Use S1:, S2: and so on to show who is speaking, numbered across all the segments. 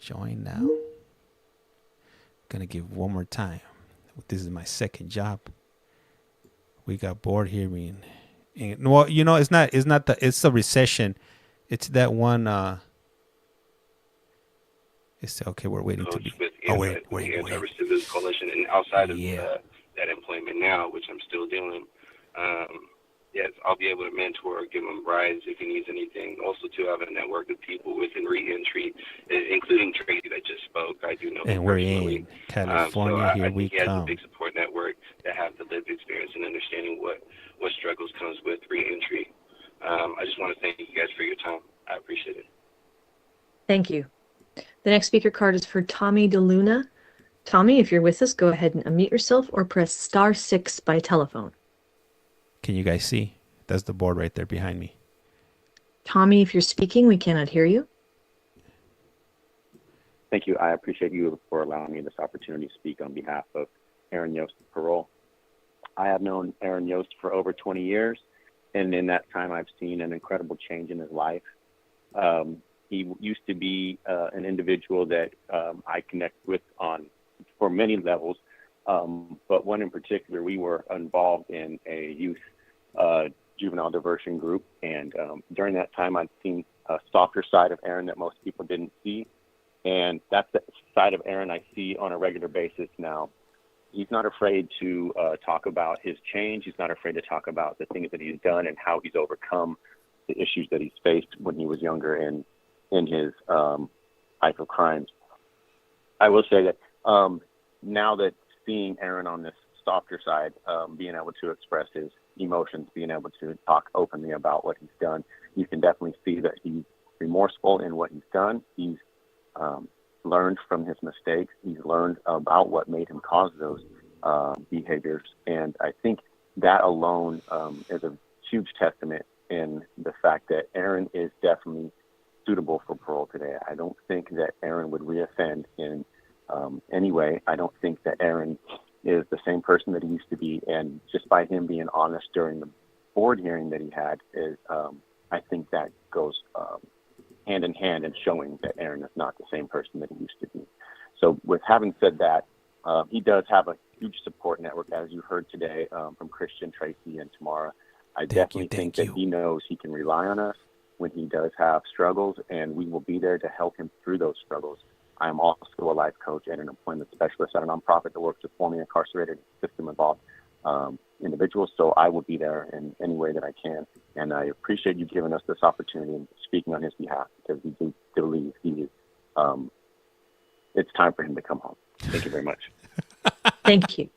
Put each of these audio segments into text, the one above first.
S1: Join now. Gonna give one more time. This is my second job. We got bored hearing. And, well, you know, it's not it's a recession. It's that one. It's okay. We're waiting to be.
S2: Wait. Anti-recidivism coalition, and outside of that employment now, which I'm still doing. Yes, I'll be able to mentor, give him rides if he needs anything. Also, to have a network of people within reentry, including Tracy that just spoke. I do know him personally.
S1: And we're in California. Here we
S2: he has a
S1: come.
S2: big support network that have the lived experience and understanding what struggles comes with reentry. I just want to thank you guys for your time. I appreciate it.
S3: Thank you. The next speaker card is for Tommy DeLuna. Tommy, if you're with us, go ahead and unmute yourself or press *6 by telephone.
S1: Can you guys see? That's the board right there behind me.
S3: Tommy, if you're speaking, we cannot hear you.
S4: Thank you. I appreciate you for allowing me this opportunity to speak on behalf of Aaron Yost Parole. I have known Aaron Yost for over 20 years, and in that time I've seen an incredible change in his life. He used to be an individual that I connect with for many levels, but one in particular, we were involved in a youth juvenile diversion group, and during that time I'd seen a softer side of Aaron that most people didn't see, and that's the side of Aaron I see on a regular basis now. He's not afraid to talk about his change. He's not afraid to talk about the things that he's done and how he's overcome the issues that he's faced when he was younger in his life of crimes. I will say that now that seeing Aaron on this softer side, being able to express his emotions, being able to talk openly about what he's done, you can definitely see that he's remorseful in what he's done. He's learned from his mistakes. He's learned about what made him cause those behaviors. And I think that alone is a huge testament in the fact that Aaron is definitely suitable for parole today. I don't think that Aaron would reoffend in any way. I don't think that Aaron is the same person that he used to be. And just by him being honest during the board hearing that he had, I think that goes hand in hand in showing that Aaron is not the same person that he used to be. So with having said that, he does have a huge support network, as you heard today, from Christian, Tracy, and Tamara. I definitely think that he knows he can rely on us when he does have struggles, and we will be there to help him through those struggles. I am also a life coach and an employment specialist at a nonprofit that works with formerly incarcerated system-involved individuals, so I will be there in any way that I can. And I appreciate you giving us this opportunity and speaking on his behalf, because we do believe he is, it's time for him to come home. Thank you very much.
S3: Thank you.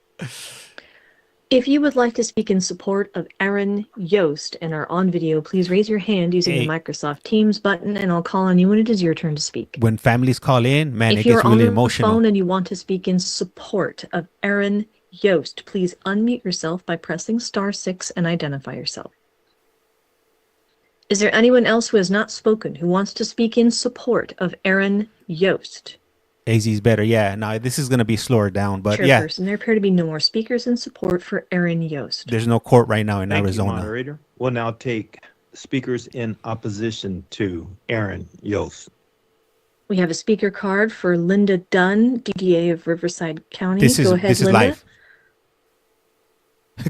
S3: If you would like to speak in support of Aaron Yost and are on video, please raise your hand using the Microsoft Teams button, and I'll call on you when it is your turn to speak.
S1: When families call in, man, it gets really emotional.
S3: If you're on the phone and you want to speak in support of Aaron Yost, please unmute yourself by pressing *6 and identify yourself. Is there anyone else who has not spoken who wants to speak in support of Aaron Yost?
S1: AZ's better, yeah. Now this is going to be slower down, but
S3: Chairperson, there appear to be no more speakers in support for Aaron Yost.
S1: There's no court right now in Arizona.
S5: Thank you, moderator. We'll now take speakers in opposition to Aaron Yost.
S3: We have a speaker card for Linda Dunn, DDA of Riverside County.
S1: This is
S3: Linda.
S1: live.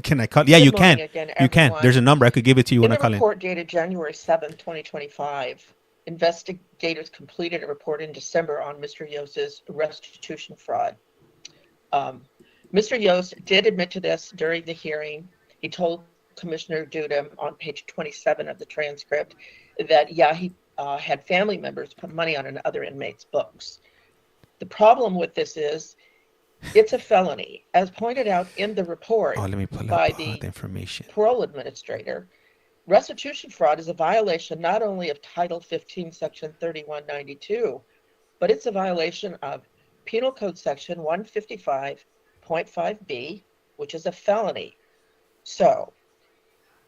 S1: Can I call? Yeah, you can. You can. There's a number. I could give it to you when I call in.
S6: In the report dated January 7, 2025, investigators completed a report in December on Mr. Yost's restitution fraud. Mr. Yost did admit to this during the hearing. He told Commissioner Dudem on page 27 of the transcript that, yeah, he had family members put money on another inmate's books. The problem with this is it's a felony, as pointed out in the report
S1: let me pull
S6: by
S1: up
S6: the
S1: information.
S6: parole administrator. Restitution fraud is a violation not only of Title 15, Section 3192, but it's a violation of Penal Code Section 155.5b, which is a felony. So,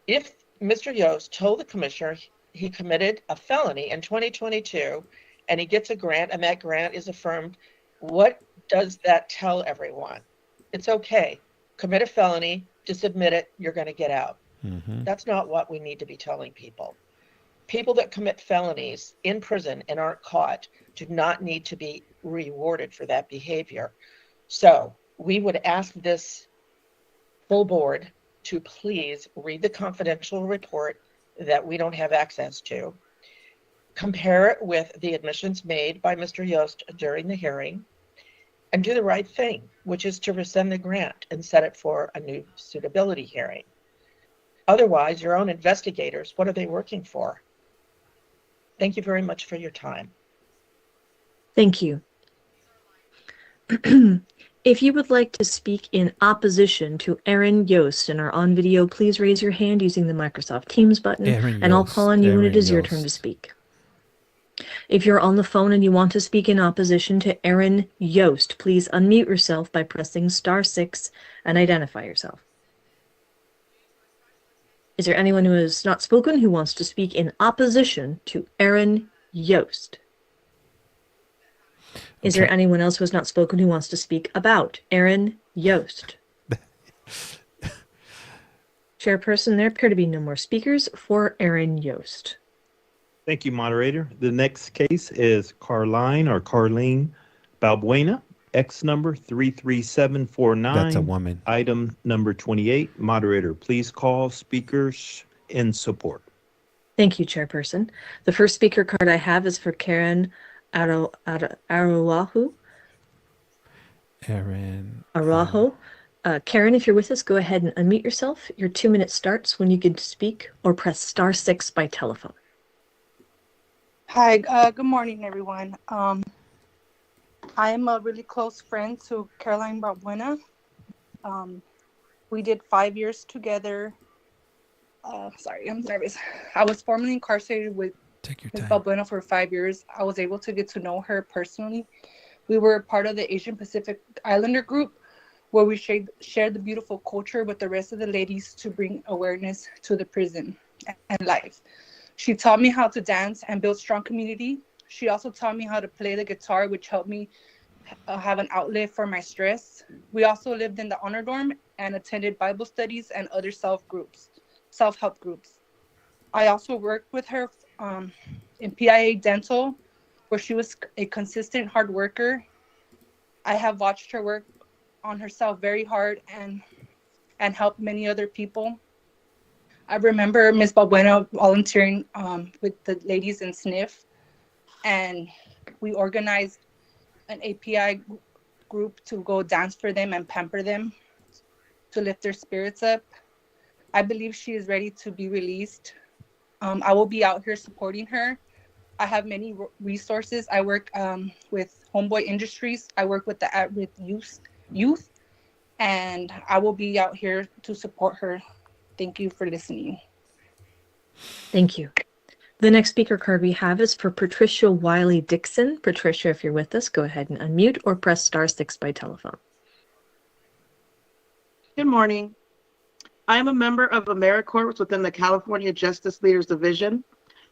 S6: if Mr. Yost told the commissioner he committed a felony in 2022 and he gets a grant and that grant is affirmed, what does that tell everyone? It's okay. Commit a felony, just admit it, you're going to get out.
S1: Mm-hmm.
S6: That's not what we need to be telling people. People that commit felonies in prison and aren't caught do not need to be rewarded for that behavior. So we would ask this full board to please read the confidential report that we don't have access to, compare it with the admissions made by Mr. Yost during the hearing, and do the right thing, which is to rescind the grant and set it for a new suitability hearing. Otherwise, your own investigators, what are they working for? Thank you very much for your time.
S3: Thank you. If you would like to speak in opposition to Aaron Yost and are on video, please raise your hand using the Microsoft Teams button, and I'll call on you when it is your turn to speak. If you're on the phone and you want to speak in opposition to Aaron Yost, please unmute yourself by pressing *6 and identify yourself. Is there anyone who has not spoken who wants to speak in opposition to Aaron Yost? Is there anyone else who has not spoken who wants to speak about Aaron Yost? Chairperson, there appear to be no more speakers for Aaron Yost.
S5: Thank you, moderator. The next case is CARLINE BALBUENA, X number 33749.
S1: That's a woman.
S5: Item number 28. Moderator, please call speakers in support.
S3: Thank you, Chairperson. The first speaker card I have is for Karen Araujo. Karen, if you're with us, go ahead and unmute yourself. Your 2 minutes starts when you can speak, or press *6 by telephone.
S7: Hi, good morning, everyone. I am a really close friend to CARLINE BALBUENA. We did 5 years together. Sorry, I'm nervous. I was formerly incarcerated with Ms. BALBUENA for 5 years. I was able to get to know her personally. We were part of the Asian Pacific Islander group, where we shared the beautiful culture with the rest of the ladies to bring awareness to the prison and life. She taught me how to dance and build strong community. She also taught me how to play the guitar, which helped me have an outlet for my stress. We also lived in the honor dorm and attended Bible studies and other self-help groups. I also worked with her in PIA Dental, where she was a consistent hard worker. I have watched her work on herself very hard and help many other people. I remember Ms. BALBUENA volunteering with the ladies in SNF, and we organized an API group to go dance for them and pamper them to lift their spirits up. I believe she is ready to be released. I will be out here supporting her. I have many resources. I work with Homeboy Industries. I work with youth, and I will be out here to support her. Thank you for listening.
S3: Thank you. The next speaker card we have is for Patricia Wiley Dixon. Patricia, if you're with us, go ahead and unmute or press *6 by telephone.
S8: Good morning. I am a member of AmeriCorps within the California Justice Leaders Division.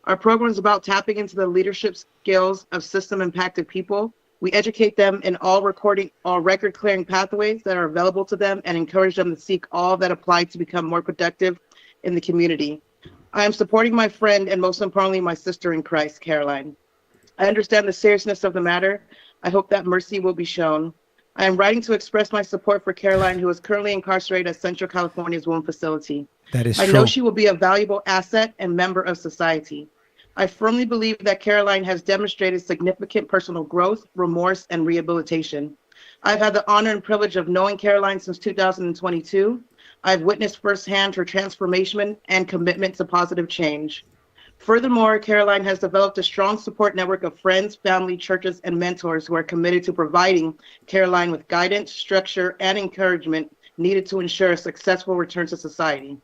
S8: Our program is about tapping into the leadership skills of system-impacted people. We educate them in all record-clearing pathways that are available to them and encourage them to seek all that apply to become more productive in the community. I am supporting my friend and most importantly, my sister in Christ, CARLINE. I understand the seriousness of the matter. I hope that mercy will be shown. I am writing to express my support for CARLINE, who is currently incarcerated at Central California's Wound Facility.
S1: That is
S8: I
S1: true.
S8: know she will be a valuable asset and member of society. I firmly believe that CARLINE has demonstrated significant personal growth, remorse, and rehabilitation. I've had the honor and privilege of knowing CARLINE since 2022. I've witnessed firsthand her transformation and commitment to positive change. Furthermore, CARLINE has developed a strong support network of friends, family, churches, and mentors who are committed to providing CARLINE with guidance, structure, and encouragement needed to ensure a successful return to society.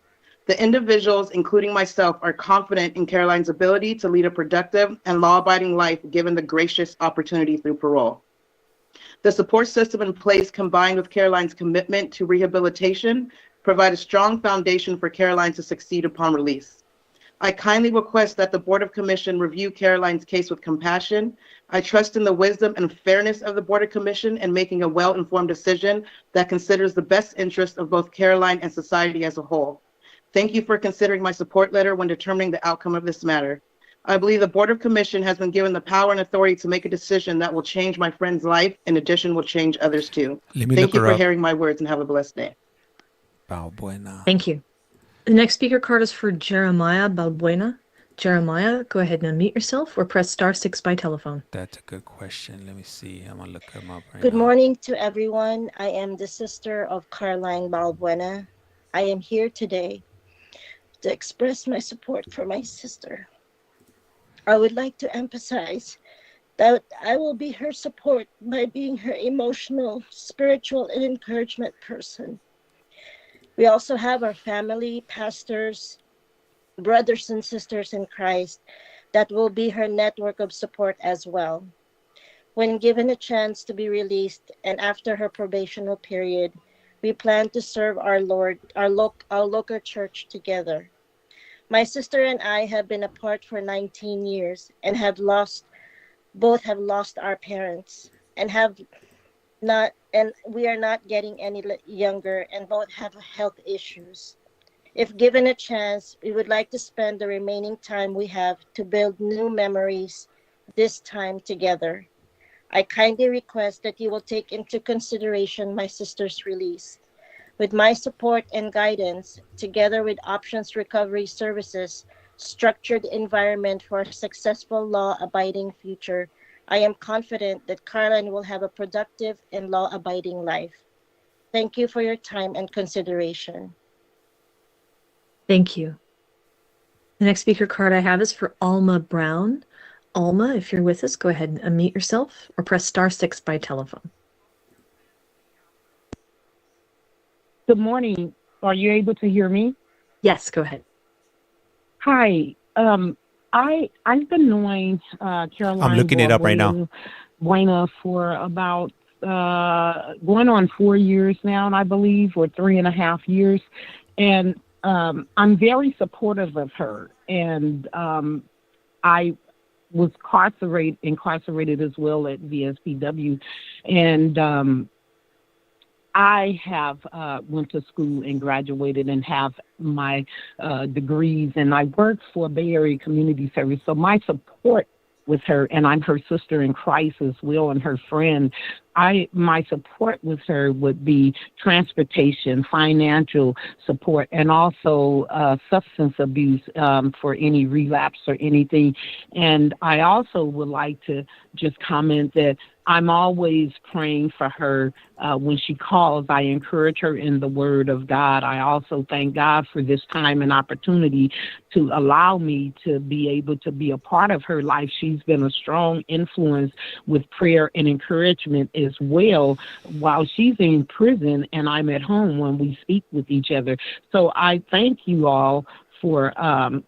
S8: The individuals, including myself, are confident in CARLINE's ability to lead a productive and law-abiding life given the gracious opportunity through parole. The support system in place, combined with CARLINE's commitment to rehabilitation, provide a strong foundation for CARLINE to succeed upon release. I kindly request that the Board of Commission review CARLINE's case with compassion. I trust in the wisdom and fairness of the Board of Commission in making a well-informed decision that considers the best interest of both CARLINE and society as a whole. Thank you for considering my support letter when determining the outcome of this matter. I believe the Board of Commission has been given the power and authority to make a decision that will change my friend's life. In addition, will change others too. Thank you for hearing my words and have a blessed day.
S1: Balbuena.
S3: Thank you. The next speaker card is for Jeremiah Balbuena. Jeremiah, go ahead and unmute yourself or press *6 by telephone.
S1: That's a good question. Let me see. I'm going to look him up right
S9: Good
S1: now.
S9: morning to everyone. I am the sister of CARLINE Balbuena. I am here today to express my support for my sister. I would like to emphasize that I will be her support by being her emotional, spiritual, and encouragement person. We also have our family, pastors, brothers and sisters in Christ that will be her network of support as well. When given a chance to be released and after her probational period, we plan to serve our Lord, our local church together. My sister and I have been apart for 19 years and both have lost our parents and we are not getting any younger and both have health issues. If given a chance, we would like to spend the remaining time we have to build new memories, this time together. I kindly request that you will take into consideration my sister's release. With my support and guidance, together with Options Recovery Services, structured environment for a successful law-abiding future, I am confident that CARLINE will have a productive and law-abiding life. Thank you for your time and consideration.
S3: Thank you. The next speaker card I have is for Alma Brown. Alma, if you're with us, go ahead and unmute yourself or press *6 by telephone.
S10: Good morning. Are you able to hear me?
S3: Yes, go ahead.
S10: Hi. I've been knowing Caroline.
S1: I'm looking it up right now.
S10: Buena for about going on 4 years now, I believe, or 3.5 years, and I'm very supportive of her. And I was incarcerated as well at VSPW, and I have went to school and graduated and have my degrees, and I work for Bay Area Community Service. So my support with her, and I'm her sister in Christ as well and her friend, my support with her would be transportation, financial support, and also substance abuse for any relapse or anything. And I also would like to just comment that I'm always praying for her when she calls. I encourage her in the Word of God. I also thank God for this time and opportunity to allow me to be able to be a part of her life. She's been a strong influence with prayer and encouragement as well while she's in prison and I'm at home when we speak with each other. So I thank you all for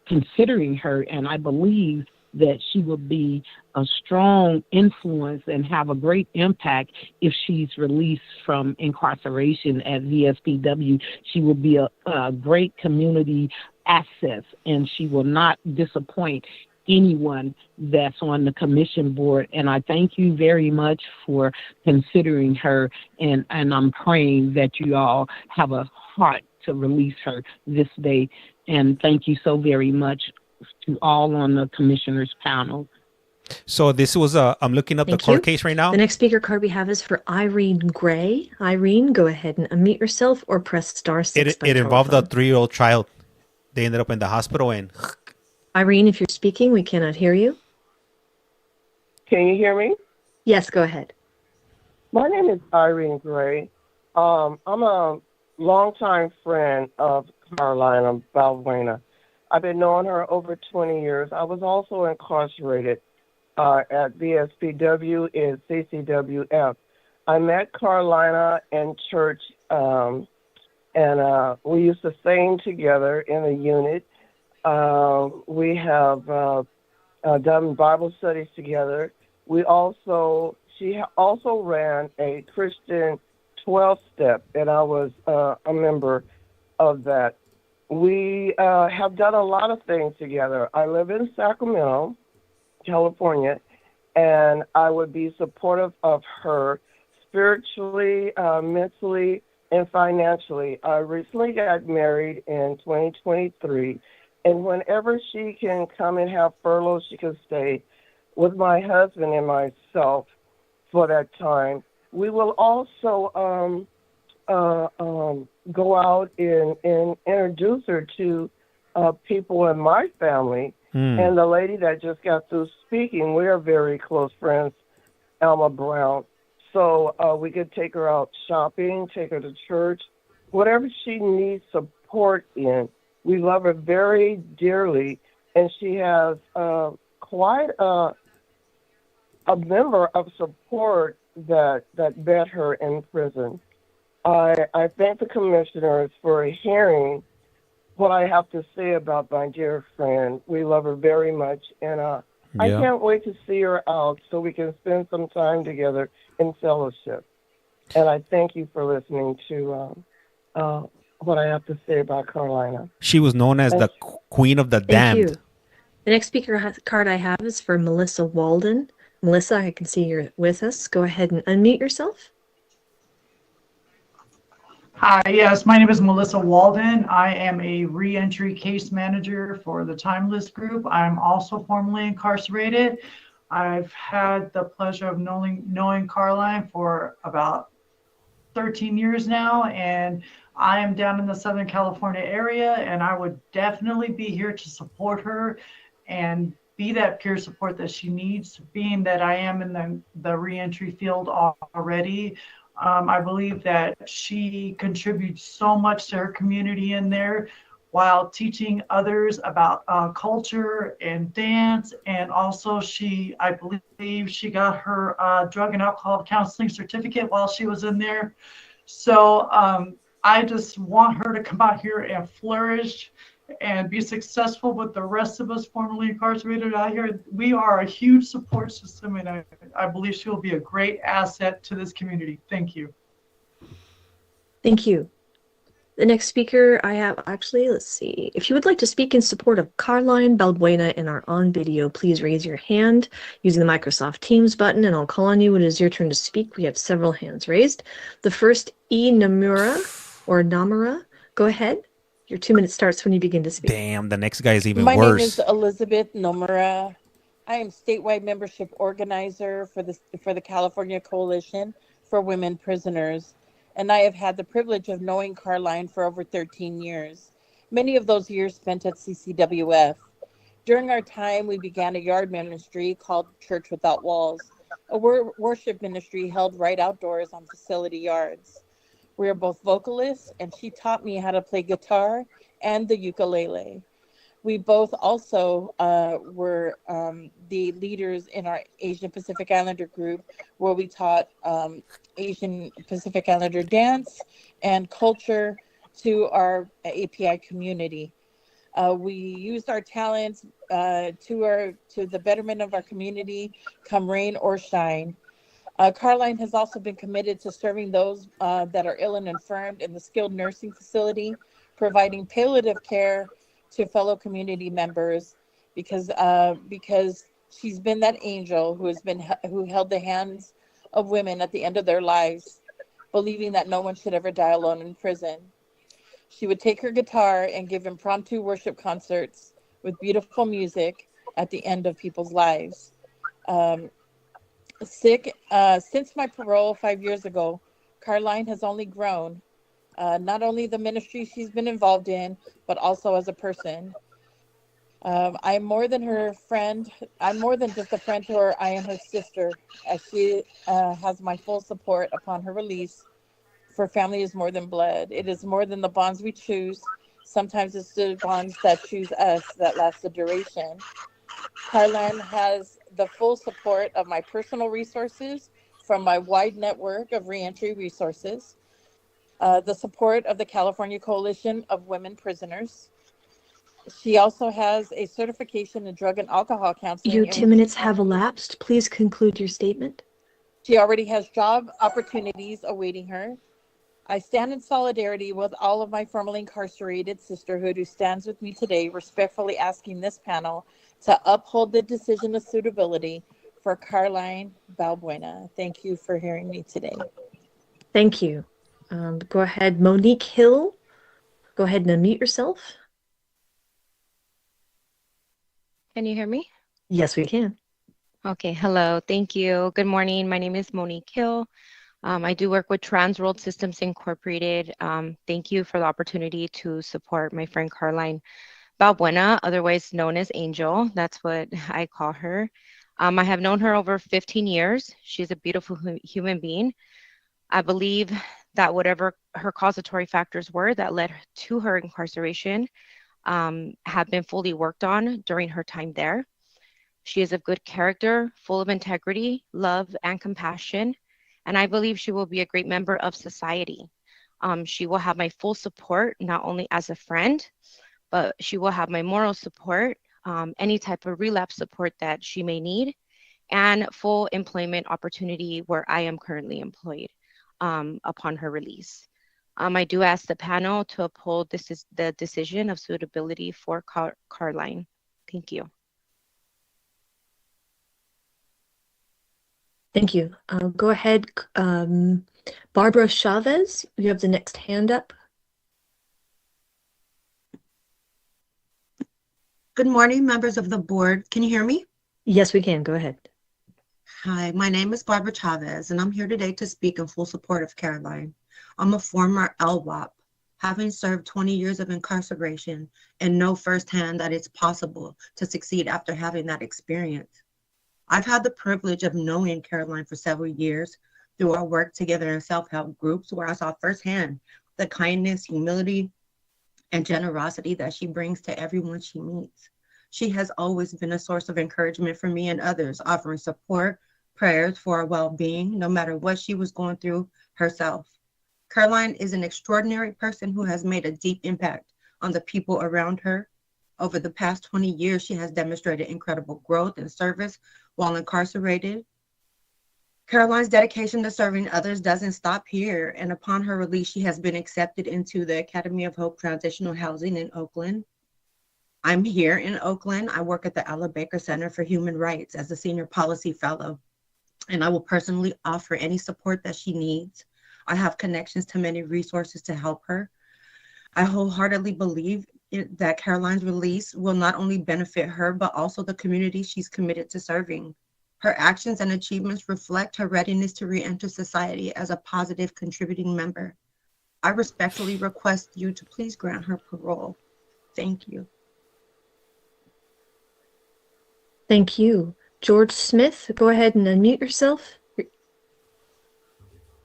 S10: considering her, and I believe that she will be a strong influence and have a great impact if she's released from incarceration at VSPW. She will be a great community asset, and she will not disappoint anyone that's on the commission board. And I thank you very much for considering her, and I'm praying that you all have a heart to release her this day. And thank you so very much to all on the commissioners panel.
S1: So this was I'm looking up the court case right now.
S3: The next speaker card we have is for Irene Gray. Irene, go ahead and unmute yourself or press *6.
S1: It involved a 3-year-old child. They ended up in the hospital, and
S3: Irene, if you're speaking, we cannot hear you.
S11: Can you hear me?
S3: Yes, go ahead.
S11: My name is Irene Gray. I'm a longtime friend of CARLINE Balbuena. I've been knowing her over 20 years. I was also incarcerated at VSPW and CCWF. I met CARLINE in church, and we used to sing together in a unit. We have done Bible studies together. She also ran a Christian 12-step, and I was a member of that. We have done a lot of things together. I live in Sacramento, California, and I would be supportive of her spiritually, mentally, and financially. I recently got married in 2023, And whenever she can come and have furlough, she can stay with my husband and myself for that time. We will also go out and introduce her to people in my family. And the lady that just got through speaking, we are very close friends, Alma Brown. So we could take her out shopping, take her to church, whatever she needs support in. We love her very dearly, and she has quite a member of support that met her in prison. I thank the commissioners for hearing what I have to say about my dear friend. We love her very much, and I can't wait to see her out so we can spend some time together in fellowship. And I thank you for listening to what I have to say about CARLINE.
S1: She was known as the Queen of the Damned.
S3: Thank you. The next speaker card I have is for Melissa Walden. Melissa, I can see you're with us. Go ahead and unmute yourself.
S12: Hi, yes, my name is Melissa Walden. I am a reentry case manager for the Timeless Group. I'm also formerly incarcerated. I've had the pleasure of knowing CARLINE for about 13 years now, and I am down in the Southern California area, and I would definitely be here to support her and be that peer support that she needs, being that I am in the reentry field already. I believe that she contributes so much to her community in there while teaching others about culture and dance. And also I believe she got her drug and alcohol counseling certificate while she was in there. So I just want her to come out here and flourish and be successful with the rest of us formerly incarcerated out here. We are a huge support system, and I believe she will be a great asset to this community. Thank you.
S3: Thank you. The next speaker I have, actually, let's see. If you would like to speak in support of CARLINE BALBUENA and are on video, please raise your hand using the Microsoft Teams button, and I'll call on you when it is your turn to speak. We have several hands raised. The first, Namura. Go ahead. Your 2 minutes starts when you begin to speak.
S1: Damn, the next guy is even
S13: worse. My name is
S1: worse.
S13: Elizabeth Nomura. I am statewide membership organizer for the California Coalition for Women Prisoners, and I have had the privilege of knowing CARLINE for over 13 years, many of those years spent at CCWF. During our time, we began a yard ministry called Church Without Walls, a worship ministry held right outdoors on facility yards. We are both vocalists, and she taught me how to play guitar and the ukulele. We both also were the leaders in our Asian Pacific Islander group, where we taught Asian Pacific Islander dance and culture to our API community. We used our talents to the betterment of our community, come rain or shine. CARLINE has also been committed to serving those that are ill and infirmed in the skilled nursing facility, providing palliative care to fellow community members, because she's been that angel who held the hands of women at the end of their lives, believing that no one should ever die alone in prison. She would take her guitar and give impromptu worship concerts with beautiful music at the end of people's lives. Since my parole 5 years ago, CARLINE has only grown, not only the ministry she's been involved in, but also as a person. I'm more than her friend. I'm more than just a friend to her. I am her sister, as she has my full support upon her release. For family is more than blood. It is more than the bonds we choose. Sometimes it's the bonds that choose us that last the duration. CARLINE has the full support of my personal resources from my wide network of reentry resources, the support of the California Coalition of Women Prisoners. She also has a certification in drug and alcohol counseling.
S3: Your 2 minutes have elapsed. Please conclude your statement.
S13: She already has job opportunities awaiting her. I stand in solidarity with all of my formerly incarcerated sisterhood who stands with me today, respectfully asking this panel to uphold the decision of suitability for CARLINE BALBUENA. Thank you for hearing me today.
S3: Thank you. Go ahead, Monique Hill. Go ahead and unmute yourself.
S14: Can you hear me?
S3: Yes, we can.
S14: Okay, hello, thank you. Good morning. My name is Monique Hill. I do work with Transworld Systems Incorporated. Thank you for the opportunity to support my friend Carline Balbuena, otherwise known as Angel. That's what I call her. I have known her over 15 years. She's a beautiful human being. I believe that whatever her causatory factors were that led to her incarceration have been fully worked on during her time there. She is of good character, full of integrity, love, and compassion, and I believe she will be a great member of society. She will have my full support, not only as a friend, but she will have my moral support, any type of relapse support that she may need, and full employment opportunity where I am currently employed upon her release. I do ask the panel to uphold the decision of suitability for Carline. Thank you.
S3: Thank you. Go ahead, Barbara Chavez. You have the next hand up.
S15: Good morning, members of the board. Can you hear me?
S3: Yes, we can. Go ahead.
S15: Hi, my name is Barbara Chavez, and I'm here today to speak in full support of Carline. I'm a former LWAP, having served 20 years of incarceration and know firsthand that it's possible to succeed after having that experience. I've had the privilege of knowing Carline for several years through our work together in self-help groups where I saw firsthand the kindness, humility, and generosity that she brings to everyone she meets. She has always been a source of encouragement for me and others, offering support, prayers for our well-being, no matter what she was going through herself. Carline is an extraordinary person who has made a deep impact on the people around her. Over the past 20 years, she has demonstrated incredible growth and service while incarcerated. Carline's dedication to serving others doesn't stop here, and upon her release, she has been accepted into the Academy of Hope Transitional Housing in Oakland. I'm here in Oakland. I work at the Ella Baker Center for Human Rights as a senior policy fellow, and I will personally offer any support that she needs. I have connections to many resources to help her. I wholeheartedly believe that Carline's release will not only benefit her, but also the community she's committed to serving. Her actions and achievements reflect her readiness to re-enter society as a positive contributing member. I respectfully request you to please grant her parole. Thank you.
S3: Thank you. George Smith, go ahead and unmute yourself.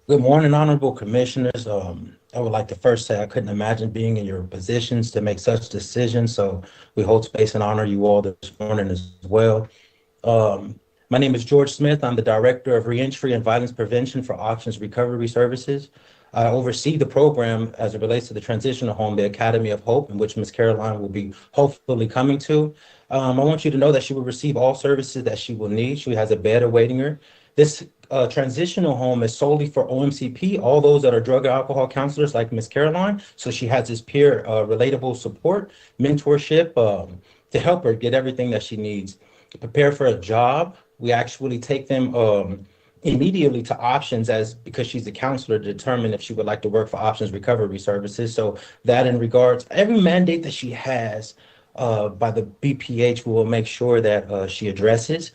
S16: Good morning, honorable commissioners. I would like to first say I couldn't imagine being in your positions to make such decisions. So we hold space and honor you all this morning as well. My name is George Smith. I'm the Director of Reentry and Violence Prevention for Options Recovery Services. I oversee the program as it relates to the transitional home, the Academy of Hope, in which Ms. Carline will be hopefully coming to. I want you to know that she will receive all services that she will need. She has a bed awaiting her. This transitional home is solely for OMCP, all those that are drug and alcohol counselors like Ms. Carline. So she has this peer relatable support, mentorship to help her get everything that she needs. To prepare for a job, we actually take them immediately to options because she's a counselor to determine if she would like to work for Options Recovery Services. So that in regards, every mandate that she has by the BPH, we will make sure that she addresses.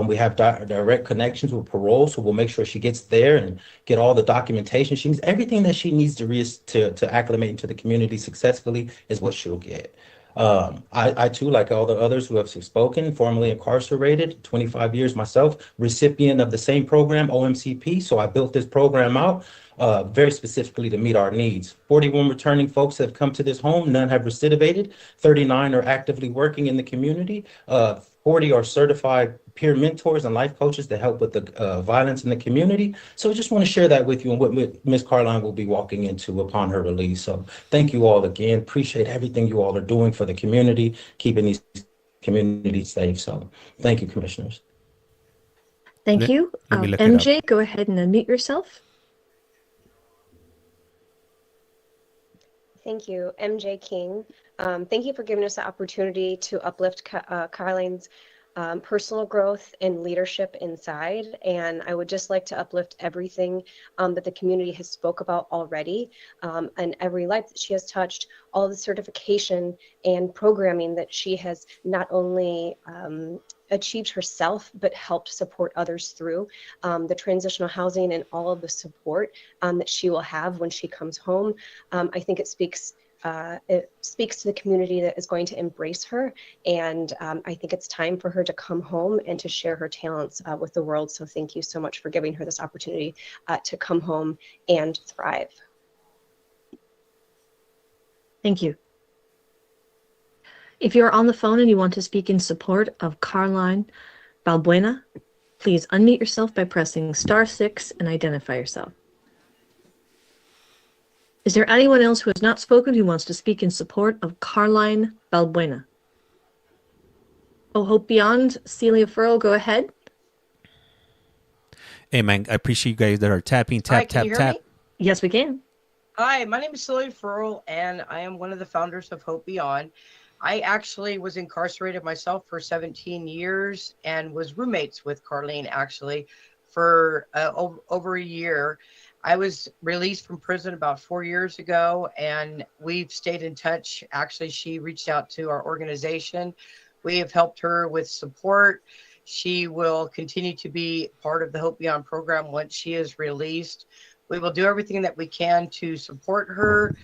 S16: We have direct connections with parole, so we'll make sure she gets there and get all the documentation she needs. Everything that she needs to acclimate into the community successfully is what she'll get. I too, like all the others who have spoken, formerly incarcerated, 25 years myself, recipient of the same program, OMCP. So I built this program out very specifically to meet our needs. 41 returning folks have come to this home. None have recidivated. 39 are actively working in the community. 40 are certified peer mentors and life coaches to help with the violence in the community. So I just want to share that with you and what Ms. Carline will be walking into upon her release. So thank you all again. Appreciate everything you all are doing for the community, keeping these communities safe. So thank you, commissioners.
S3: Thank you. MJ, go ahead and unmute yourself.
S17: Thank you, MJ King. Thank you for giving us the opportunity to uplift Carline's personal growth and leadership inside. And I would just like to uplift everything that the community has spoke about already, and every life that she has touched, all the certification and programming that she has not only achieved herself, but helped support others through, the transitional housing and all of the support that she will have when she comes home. I think it speaks to the community that is going to embrace her. And I think it's time for her to come home and to share her talents with the world. So thank you so much for giving her this opportunity to come home and thrive.
S3: Thank you. If you're on the phone and you want to speak in support of CARLINE BALBUENA, please unmute yourself by pressing *6 and identify yourself. Is there anyone else who has not spoken who wants to speak in support of CARLINE BALBUENA? Oh, Hope Beyond, Celia Furrow, go ahead.
S1: Hey, man, I appreciate you guys that are tapping, tap,
S18: Hi, can you hear me?
S3: Yes, we can.
S18: Hi, my name is Celia Referral, and I am one of the founders of Hope Beyond. I actually was incarcerated myself for 17 years and was roommates with CARLINE actually for over a year. I was released from prison about 4 years ago, and we've stayed in touch. Actually, she reached out to our organization. We have helped her with support. She will continue to be part of the Hope Beyond program once she is released. We will do everything that we can to support her,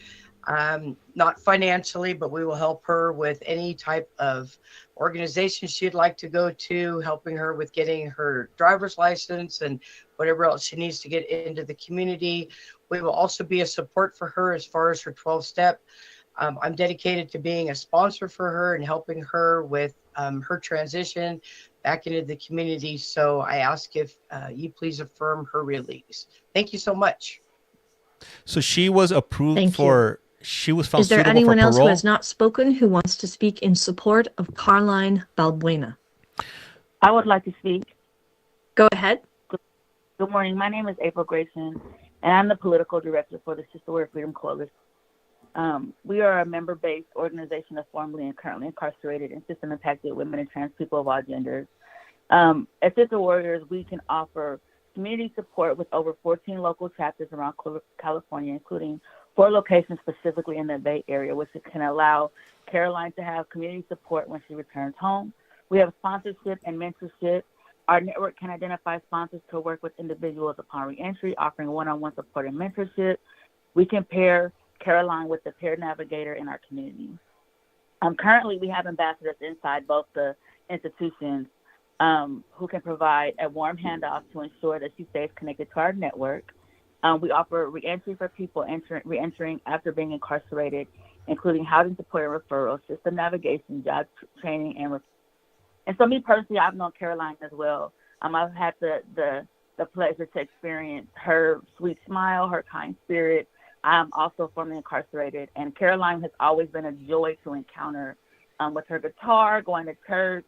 S18: not financially, but we will help her with any type of organization she'd like to go to, helping her with getting her driver's license and whatever else she needs to get into the community. We will also be a support for her as far as her 12-step. I'm dedicated to being a sponsor for her and helping her with her transition back into the community. So I ask if you please affirm her release. Thank you so much.
S1: So she was approved she was found
S3: Is there
S1: suitable
S3: anyone
S1: for
S3: else who
S1: parole?
S3: has not spoken who wants to speak in support of CARLINE BALBUENA?
S19: I would like to speak.
S3: Go ahead.
S19: Good morning. My name is April Grayson, and I'm the political director for the Sisterhood Freedom Coalition. We are a member-based organization of formerly and currently incarcerated and system-impacted women and trans people of all genders. As Sister Warriors, we can offer community support with over 14 local chapters around California, including 4 locations specifically in the Bay Area, which can allow CARLINE to have community support when she returns home. We have sponsorship and mentorship. Our network can identify sponsors to work with individuals upon reentry, offering one-on-one support and mentorship. We can pair CARLINE with the peer navigator in our community. Currently, we have ambassadors inside both the institutions who can provide a warm handoff to ensure that she stays connected to our network. We offer reentry for people reentering after being incarcerated, including housing support and referral, system navigation, job training, and so me personally, I've known CARLINE as well. I've had the pleasure to experience her sweet smile, her kind spirit. I'm also formerly incarcerated, and CARLINE has always been a joy to encounter with her guitar, going to church.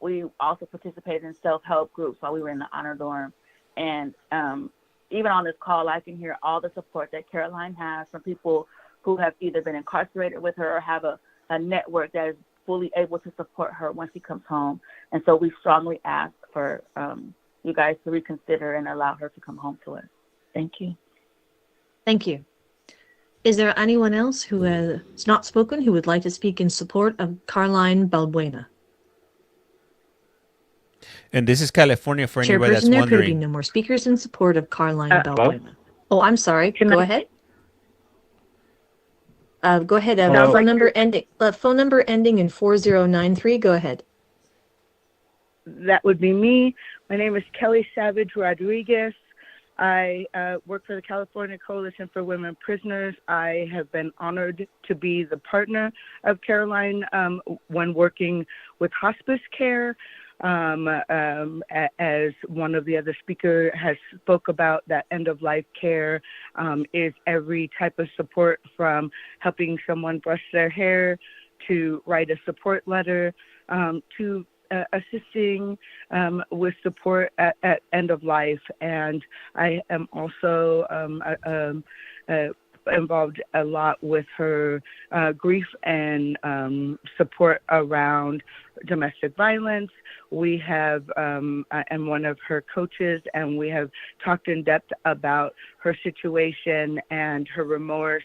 S19: We also participated in self-help groups while we were in the honor dorm. And even on this call, I can hear all the support that CARLINE has from people who have either been incarcerated with her or have a network that is fully able to support her when she comes home. And so we strongly ask for you guys to reconsider and allow her to come home to us. Thank you.
S3: Thank you. Is there anyone else who has not spoken who would like to speak in support of CARLINE BALBUENA?
S1: And this is California for anybody that's
S3: Chairperson, there could be
S1: wondering.
S3: no more speakers in support of CARLINE BALBUENA. Oh, I'm sorry. Go ahead. Go ahead. Phone number ending in 4093. Go ahead.
S20: That would be me. My name is Kelly Savage Rodriguez. I work for the California Coalition for Women Prisoners. I have been honored to be the partner of CARLINE when working with hospice care. As one of the other speakers has spoke about, that end-of-life care is every type of support, from helping someone brush their hair to write a support letter to assisting with support at end of life. And I am also involved a lot with her grief and support around domestic violence. We have, I'm one of her coaches, and we have talked in depth about her situation and her remorse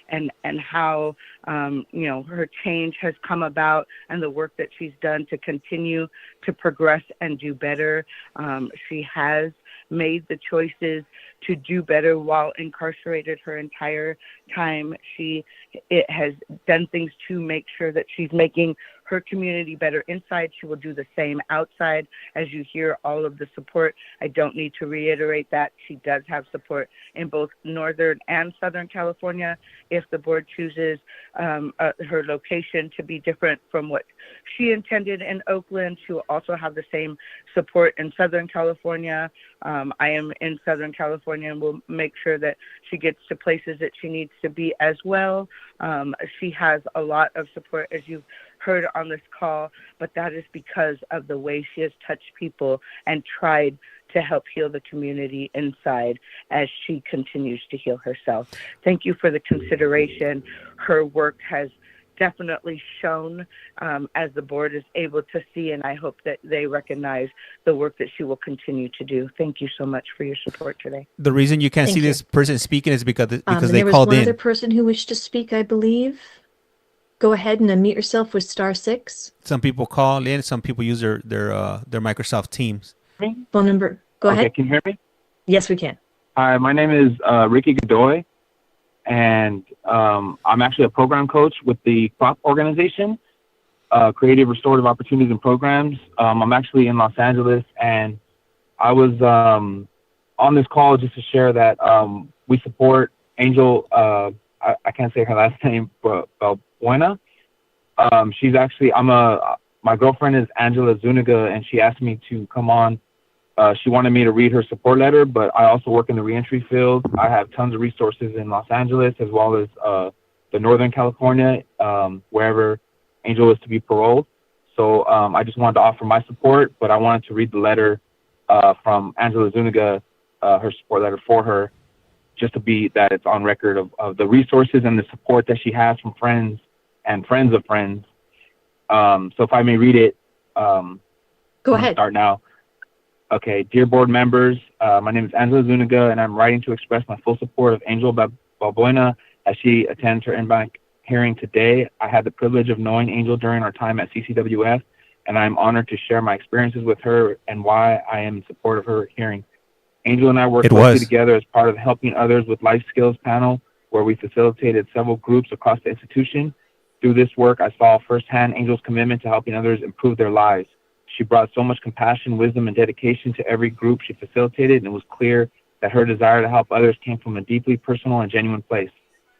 S20: and how, you know, her change has come about and the work that she's done to continue to progress and do better. She has made the choices to do better while incarcerated her entire time. She has done things to make sure that she's making her community better inside. She will do the same outside. As you hear all of the support, I don't need to reiterate that. She does have support in both Northern and Southern California. If the board chooses her location to be different from what she intended in Oakland, she will also have the same support in Southern California. I am in Southern California and will make sure that she gets to places that she needs to be as well. She has a lot of support, as you've heard on this call, but that is because of the way she has touched people and tried to help heal the community inside as she continues to heal herself. Thank you for the consideration. Her work has definitely shown, as the board is able to see, and I hope that they recognize the work that she will continue to do. Thank you so much for your support today.
S1: The reason you can't see this person speaking is because they
S3: there was
S1: called
S3: one
S1: in.
S3: other person who wished to speak, I believe. Go ahead and unmute yourself with *6.
S1: Some people call in. Some people use their Microsoft Teams.
S3: Phone number. Go ahead.
S21: Can you hear me?
S3: Yes, we can.
S21: Hi, my name is Ricky Godoy, and I'm actually a program coach with the CROP organization, Creative Restorative Opportunities and Programs. I'm actually in Los Angeles, and I was on this call just to share that we support Angel. I can't say her last name, but BALBUENA. She's actually, my girlfriend is Angela Zuniga, and she asked me to come on. She wanted me to read her support letter, but I also work in the reentry field. I have tons of resources in Los Angeles, as well as the Northern California, wherever Angel is to be paroled. So I just wanted to offer my support, but I wanted to read the letter from Angela Zuniga, her support letter for her, just to be that it's on record of the resources and the support that she has from friends and friends of friends. So if I may read it,
S3: go ahead.
S21: Start now. Okay, dear board members, my name is Angela Zuniga, and I'm writing to express my full support of Angel BALBUENA as she attends her in-bank hearing today. I had the privilege of knowing Angel during our time at CCWF, and I'm honored to share my experiences with her and why I am in support of her hearing. Angel and I worked closely together as part of Helping Others with Life Skills panel, where we facilitated several groups across the institution. Through this work, I saw firsthand Angel's commitment to helping others improve their lives. She brought so much compassion, wisdom, and dedication to every group she facilitated, and it was clear that her desire to help others came from a deeply personal and genuine place.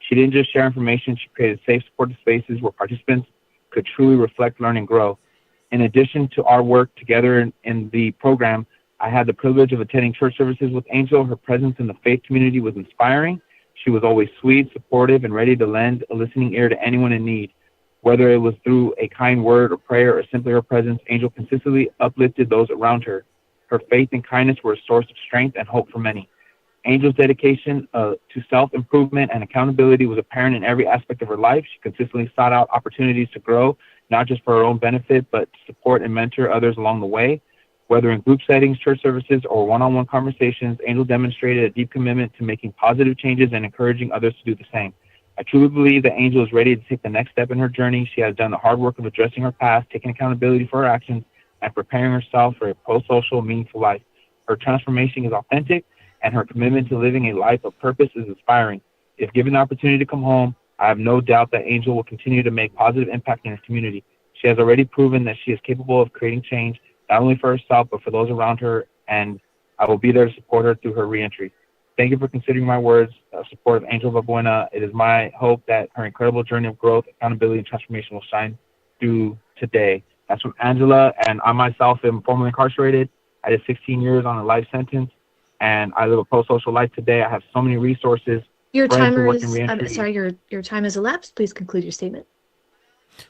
S21: She didn't just share information, she created safe, supportive spaces where participants could truly reflect, learn, and grow. In addition to our work together in the program, I had the privilege of attending church services with Angel. Her presence in the faith community was inspiring. She was always sweet, supportive, and ready to lend a listening ear to anyone in need. Whether it was through a kind word or prayer or simply her presence, Angel consistently uplifted those around her. Her faith and kindness were a source of strength and hope for many. Angel's dedication to self-improvement and accountability was apparent in every aspect of her life. She consistently sought out opportunities to grow, not just for her own benefit, but to support and mentor others along the way. Whether in group settings, church services, or one-on-one conversations, Angel demonstrated a deep commitment to making positive changes and encouraging others to do the same. I truly believe that Angel is ready to take the next step in her journey. She has done the hard work of addressing her past, taking accountability for her actions, and preparing herself for a pro-social, meaningful life. Her transformation is authentic, and her commitment to living a life of purpose is inspiring. If given the opportunity to come home, I have no doubt that Angel will continue to make positive impact in her community. She has already proven that she is capable of creating change, not only for herself, but for those around her, and I will be there to support her through her reentry. Thank you for considering my words of support of Angel BALBUENA. It is my hope that her incredible journey of growth, accountability, and transformation will shine through today. That's from Angela, and I myself am formerly incarcerated. I did 16 years on a life sentence, and I live a pro-social life today. I have so many resources.
S3: Your timer is, sorry, your time has elapsed. Please conclude your statement.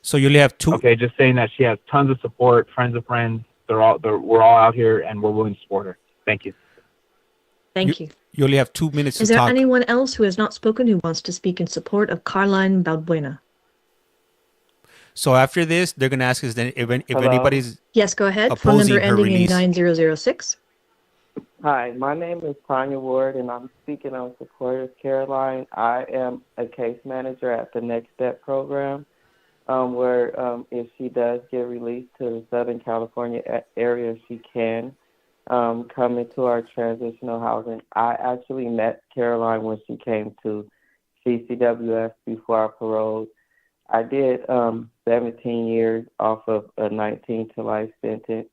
S1: So you only have two.
S21: Okay, just saying that she has tons of support, friends of friends. We're all out here, and we're willing to support her. Thank you.
S3: Thank you.
S1: You only have 2 minutes
S3: Is
S1: to
S3: there
S1: talk.
S3: anyone else who has not spoken who wants to speak in support of CARLINE BALBUENA?
S1: So after this, they're gonna ask us then if
S11: Hello?
S1: anybody's
S3: Yes, go ahead. Phone number
S1: opposing her
S3: ending in
S1: release.
S3: 9006.
S11: Hi, my name is Tanya Ward, and I'm speaking on support of Caroline. I am a case manager at the Next Step program, where if she does get released to the Southern California area, she can come into our transitional housing. I actually met Caroline when she came to CCWS before I paroled. I did 17 years off of a 19 to life sentence.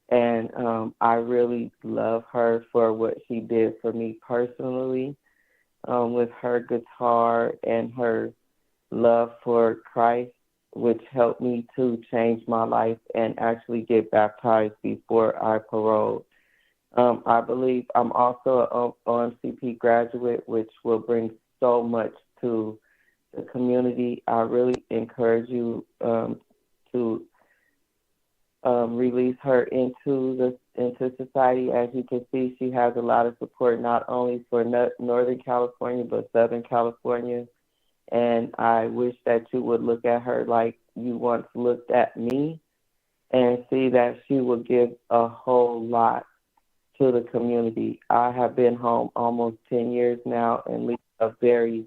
S11: And I really love her for what she did for me personally, with her guitar and her love for Christ, which helped me to change my life and actually get baptized before I paroled. I believe I'm also an OMCP graduate, which will bring so much to the community. I really encourage you to release her into society. As you can see, she has a lot of support, not only for Northern California, but Southern California. And I wish that you would look at her like you once looked at me and see that she will give a whole lot to the community. I have been home almost 10 years now and lead a very,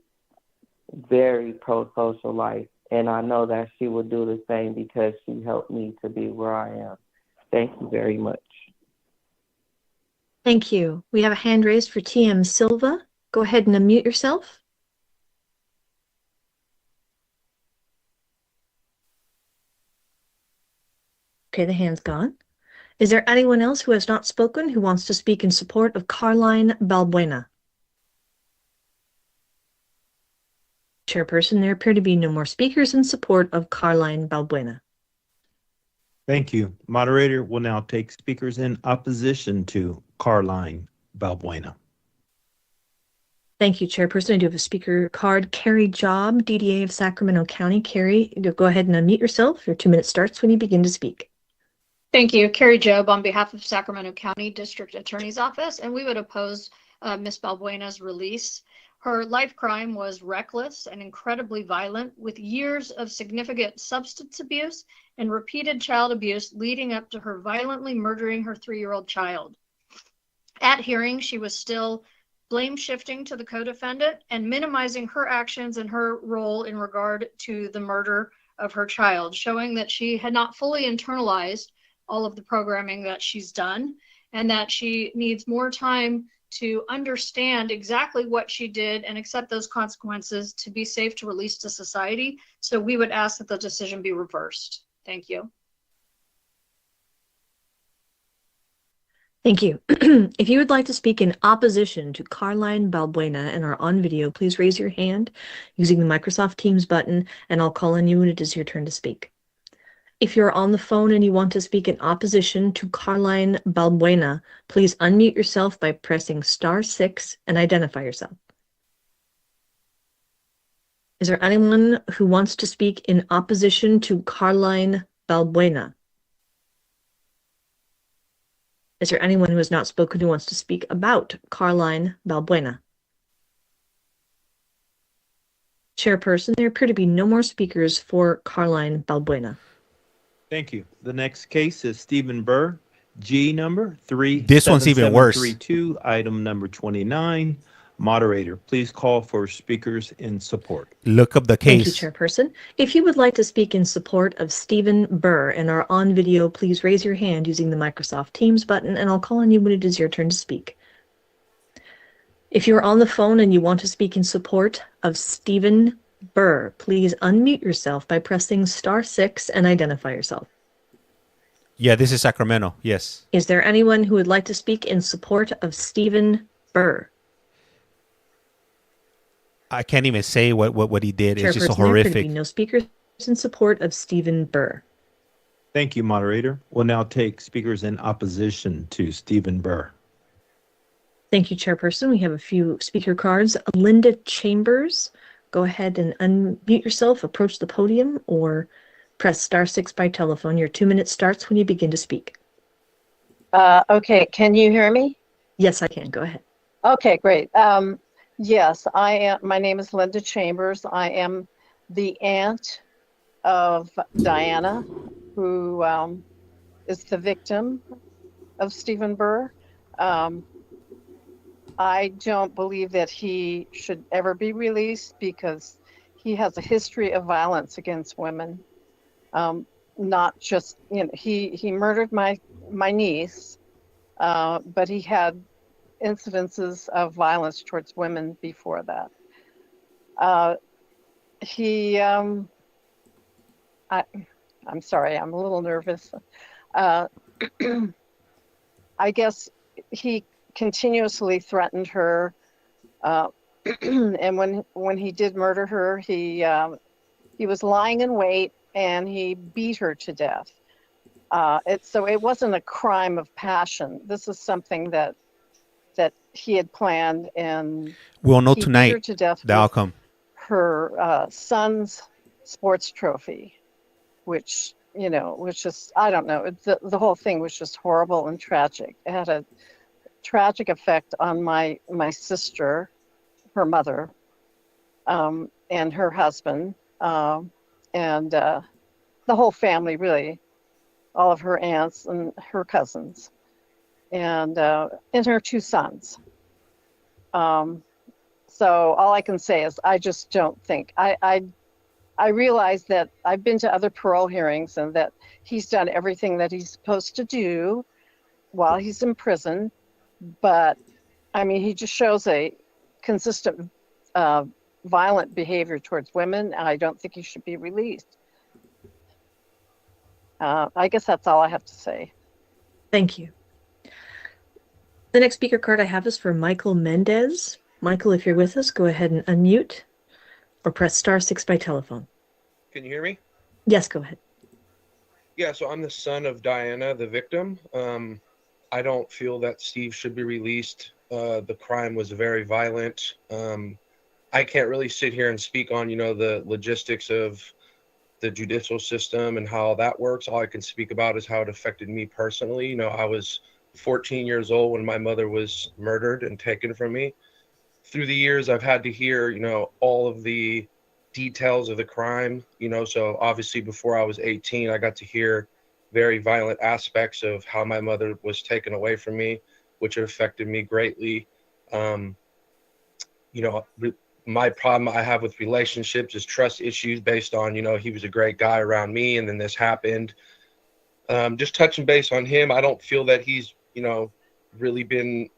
S11: very pro-social life. And I know that she will do the same because she helped me to be where I am. Thank you very much.
S3: Thank you. We have a hand raised for TM Silva. Go ahead and unmute yourself. Okay, the hand's gone. Is there anyone else who has not spoken who wants to speak in support of CARLINE BALBUENA? Chairperson, there appear to be no more speakers in support of CARLINE BALBUENA.
S5: Thank you. Moderator will now take speakers in opposition to CARLINE BALBUENA.
S3: Thank you, Chairperson. I do have a speaker card. Carrie Job, DDA of Sacramento County. Carrie, go ahead and unmute yourself. Your 2 minutes starts when you begin to speak.
S2: Thank you. Carrie Job on behalf of Sacramento County District Attorney's Office, and we would oppose Ms. Balbuena's release. Her life crime was reckless and incredibly violent, with years of significant substance abuse and repeated child abuse leading up to her violently murdering her 3-year-old child. At hearing, she was still blame shifting to the co-defendant and minimizing her actions and her role in regard to the murder of her child, showing that she had not fully internalized all of the programming that she's done and that she needs more time to understand exactly what she did and accept those consequences to be safe to release to society. So we would ask that the decision be reversed. Thank you.
S3: Thank you. If you would like to speak in opposition to CARLINE BALBUENA and are on video, please raise your hand using the Microsoft Teams button, and I'll call on you when it is your turn to speak. If you're on the phone and you want to speak in opposition to CARLINE BALBUENA, please unmute yourself by pressing *6 and identify yourself. Is there anyone who wants to speak in opposition to CARLINE BALBUENA? Is there anyone who has not spoken who wants to speak about CARLINE BALBUENA? Chairperson, there appear to be no more speakers for CARLINE BALBUENA.
S5: Thank you. The next case is Stephen BURR, G number 37732,
S1: This one's even worse.
S5: item number 29. Moderator, please call for speakers in support.
S1: Look up the
S3: Thank
S1: case.
S3: you, Chairperson. If you would like to speak in support of Stephen BURR and are on video, please raise your hand using the Microsoft Teams button, and I'll call on you when it is your turn to speak. If you're on the phone and you want to speak in support of Stephen BURR, please unmute yourself by pressing *6 and identify yourself.
S1: Yeah, this is Sacramento. Yes.
S3: Is there anyone who would like to speak in support of Stephen BURR?
S1: I can't even say what he did. It's just so
S3: Chairperson, there appear to
S1: horrific.
S3: be no speakers in support of Stephen BURR.
S5: Thank you, moderator. We'll now take speakers in opposition to Stephen BURR.
S3: Thank you, Chairperson. We have a few speaker cards. Linda Chambers, go ahead and unmute yourself, approach the podium, or press *6 by telephone. Your 2 minutes starts when you begin to speak.
S22: Okay, can you hear me?
S3: Yes, I can. Go ahead.
S4: Okay, great. Yes, I am. My name is Linda Chambers. I am the aunt of Diana, who is the victim of Stephen BURR. I don't believe that he should ever be released because he has a history of violence against women. Not just, you know, he murdered my niece, but he had incidences of violence towards women before that. I'm sorry, I'm a little nervous. I guess he continuously threatened her, and when he did murder her, he was lying in wait and he beat her to death. So it wasn't a crime of passion. This is something that he had planned, and
S1: we'll know
S4: he beat her
S1: tonight
S4: to death
S1: the
S4: with
S1: outcome.
S4: her son's sports trophy, which, you know, was just, I don't know, the whole thing was just horrible and tragic. It had a tragic effect on my sister, her mother, and her husband, and the whole family, really, all of her aunts and her cousins, and her two sons. So all I can say is I just don't think, I realize that I've been to other parole hearings and that he's done everything that he's supposed to do while he's in prison, but I mean, he just shows a consistent violent behavior towards women, and I don't think he should be released. I guess that's all I have to say.
S3: Thank you. The next speaker card I have is for Michael Mendez. Michael, if you're with us, go ahead and unmute or press *6 by telephone.
S22: Can you hear me?
S3: Yes, go ahead.
S22: Yeah, so I'm the son of Diana, the victim. I don't feel that Steve should be released. The crime was very violent. I can't really sit here and speak on, you know, the logistics of the judicial system and how that works. All I can speak about is how it affected me personally. You know, I was 14 years old when my mother was murdered and taken from me. Through the years, I've had to hear, you know, all of the details of the crime, you know, so obviously before I was 18, I got to hear very violent aspects of how my mother was taken away from me, which affected me greatly. You know, my problem I have with relationships is trust issues based on, you know, he was a great guy around me and then this happened. Just touching base on him, I don't feel that he's, you know, really been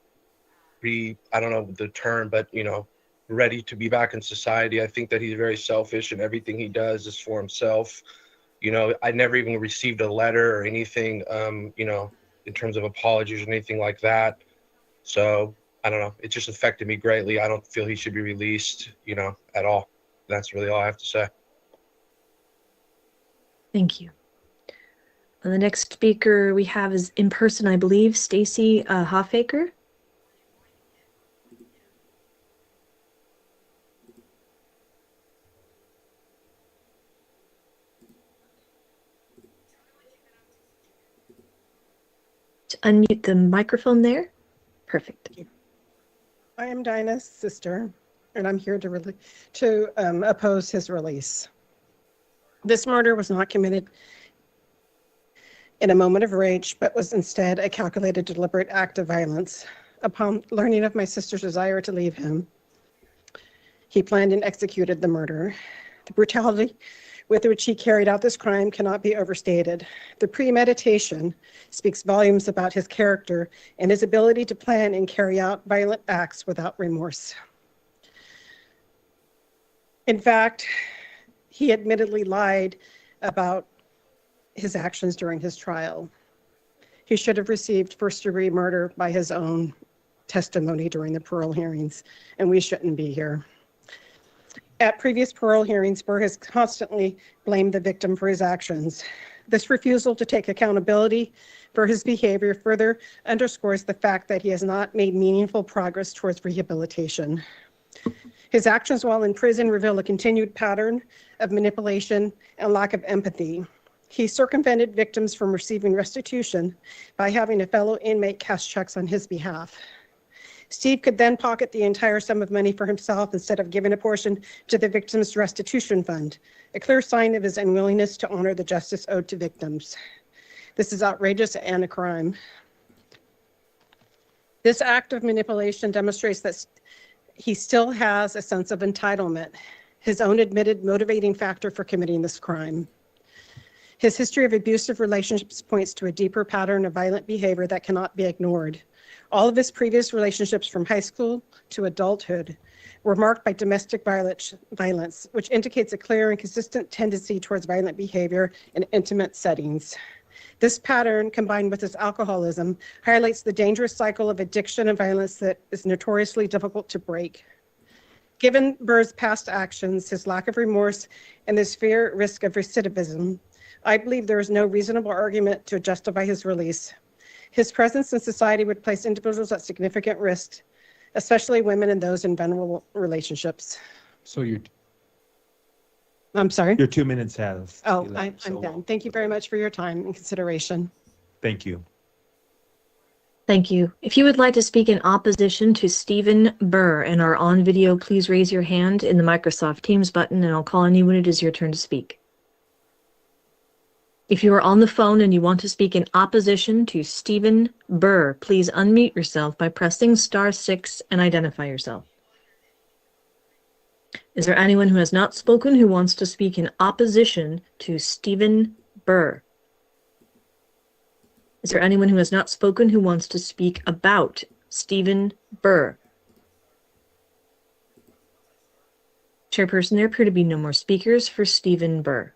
S22: I don't know the term, but, you know, ready to be back in society. I think that he's very selfish and everything he does is for himself. You know, I never even received a letter or anything, you know, in terms of apologies or anything like that. So I don't know. It just affected me greatly. I don't feel he should be released, you know, at all. That's really all I have to say.
S3: Thank you. And the next speaker we have is in person, I believe, Stacy Hoffaker. Unmute the microphone there. Perfect.
S23: I am Dinah's sister, and I'm here to oppose his release. This murder was not committed in a moment of rage, but was instead a calculated, deliberate act of violence. Upon learning of my sister's desire to leave him, he planned and executed the murder. The brutality with which he carried out this crime cannot be overstated. The premeditation speaks volumes about his character and his ability to plan and carry out violent acts without remorse. In fact, he admittedly lied about his actions during his trial. He should have received first-degree murder by his own testimony during the parole hearings, and we shouldn't be here. At previous parole hearings, BURR has constantly blamed the victim for his actions. This refusal to take accountability for his behavior further underscores the fact that he has not made meaningful progress towards rehabilitation. His actions while in prison reveal a continued pattern of manipulation and lack of empathy. He circumvented victims from receiving restitution by having a fellow inmate cash checks on his behalf. Steve could then pocket the entire sum of money for himself instead of giving a portion to the victim's restitution fund, a clear sign of his unwillingness to honor the justice owed to victims. This is outrageous and a crime. This act of manipulation demonstrates that he still has a sense of entitlement, his own admitted motivating factor for committing this crime. His history of abusive relationships points to a deeper pattern of violent behavior that cannot be ignored. All of his previous relationships from high school to adulthood were marked by domestic violence, which indicates a clear and consistent tendency towards violent behavior in intimate settings. This pattern, combined with his alcoholism, highlights the dangerous cycle of addiction and violence that is notoriously difficult to break. Given BURR's past actions, his lack of remorse, and his fear risk of recidivism, I believe there is no reasonable argument to justify his release. His presence in society would place individuals at significant risk, especially women and those in vulnerable relationships.
S5: So
S23: I'm sorry?
S5: your 2 minutes has.
S23: Oh,
S5: elapsed,
S23: I'm
S5: so
S23: done. Thank you very much for your time and consideration.
S5: Thank you.
S3: Thank you. If you would like to speak in opposition to Stephen BURR and are on video, please raise your hand in the Microsoft Teams button and I'll call on you when it is your turn to speak. If you are on the phone and you want to speak in opposition to Stephen BURR, please unmute yourself by pressing *6 and identify yourself. Is there anyone who has not spoken who wants to speak in opposition to Stephen BURR? Is there anyone who has not spoken who wants to speak about Stephen BURR? Chairperson, there appear to be no more speakers for Stephen BURR.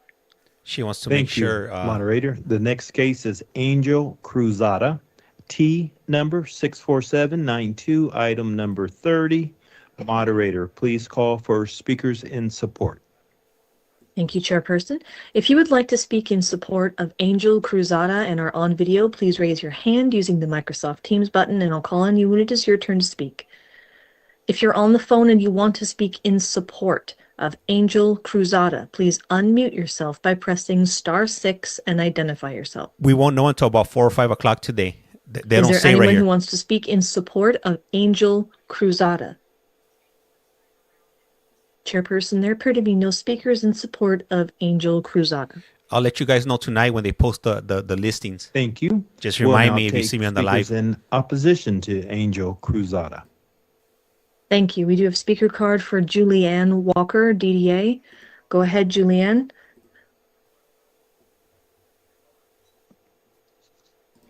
S1: She wants to
S5: Thank
S1: make
S5: you,
S1: sure.
S5: moderator. The next case is Angel CRUZATA, T number 64792, item number 30. Moderator, please call for speakers in support.
S3: Thank you, Chairperson. If you would like to speak in support of Angel CRUZATA and are on video, please raise your hand using the Microsoft Teams button and I'll call on you when it is your turn to speak. If you're on the phone and you want to speak in support of Angel CRUZATA, please unmute yourself by pressing *6 and identify yourself.
S1: We won't know until about 4 or 5 o'clock today. They
S3: Is
S1: don't
S3: there
S1: say
S3: anyone
S1: right here.
S3: who wants to speak in support of Angel CRUZATA? Chairperson, there appear to be no speakers in support of Angel CRUZATA.
S1: I'll let you guys know tonight when they post the listings.
S5: Thank you.
S1: Just
S5: We'll
S1: remind
S5: now
S1: me if you
S5: take
S1: see me on the
S5: speakers
S1: live.
S5: in opposition to Angel CRUZATA.
S3: Thank you. We do have speaker card for Julianne Walker, DDA. Go ahead, Julianne.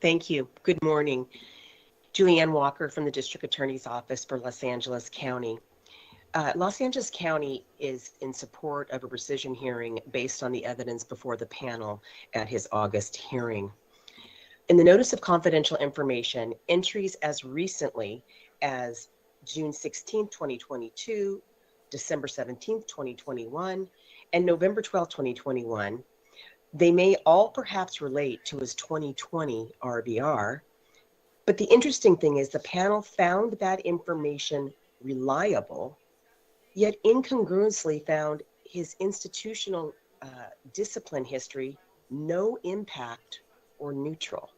S6: Thank you. Good morning. Julianne Walker from the District Attorney's Office for Los Angeles County. Los Angeles County is in support of a rescission hearing based on the evidence before the panel at his August hearing. In the Notice of Confidential Information, entries as recently as June 16, 2022, December 17, 2021, and November 12, 2021, they may all perhaps relate to his 2020 RVR, but the interesting thing is the panel found that information reliable, yet incongruously found his institutional discipline history no impact or neutral.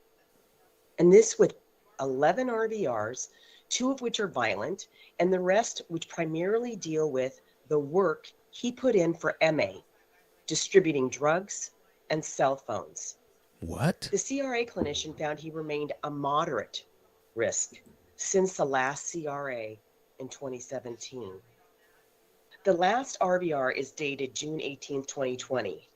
S6: And this with 11 RVRs, 2 of which are violent, and the rest which primarily deal with the work he put in for MA, distributing drugs and cell phones.
S1: What?
S6: The CRA clinician found he remained a moderate risk since the last CRA in 2017. The last RVR is dated June 18, 2020.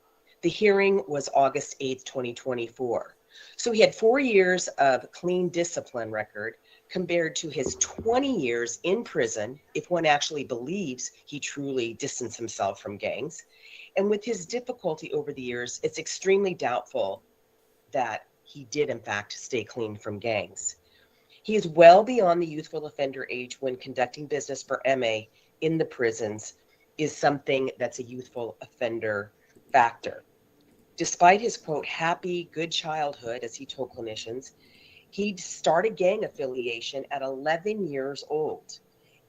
S6: The hearing was August 8, 2024. So he had 4 years of clean discipline record compared to his 20 years in prison, if one actually believes he truly distanced himself from gangs. And with his difficulty over the years, it's extremely doubtful that he did in fact stay clean from gangs. He is well beyond the youthful offender age when conducting business for MA in the prisons is something that's a youthful offender factor. Despite his, quote, happy, good childhood, as he told clinicians, he started gang affiliation at 11 years old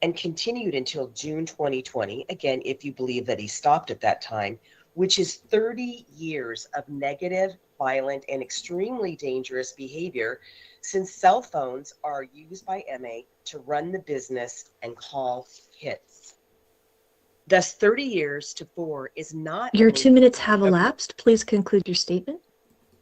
S6: and continued until June 2020, again, if you believe that he stopped at that time, which is 30 years of negative, violent, and extremely dangerous behavior since cell phones are used by MA to run the business and call hits. Thus, 30 years to 4 is not.
S3: Your 2 minutes have elapsed. Please conclude your statement.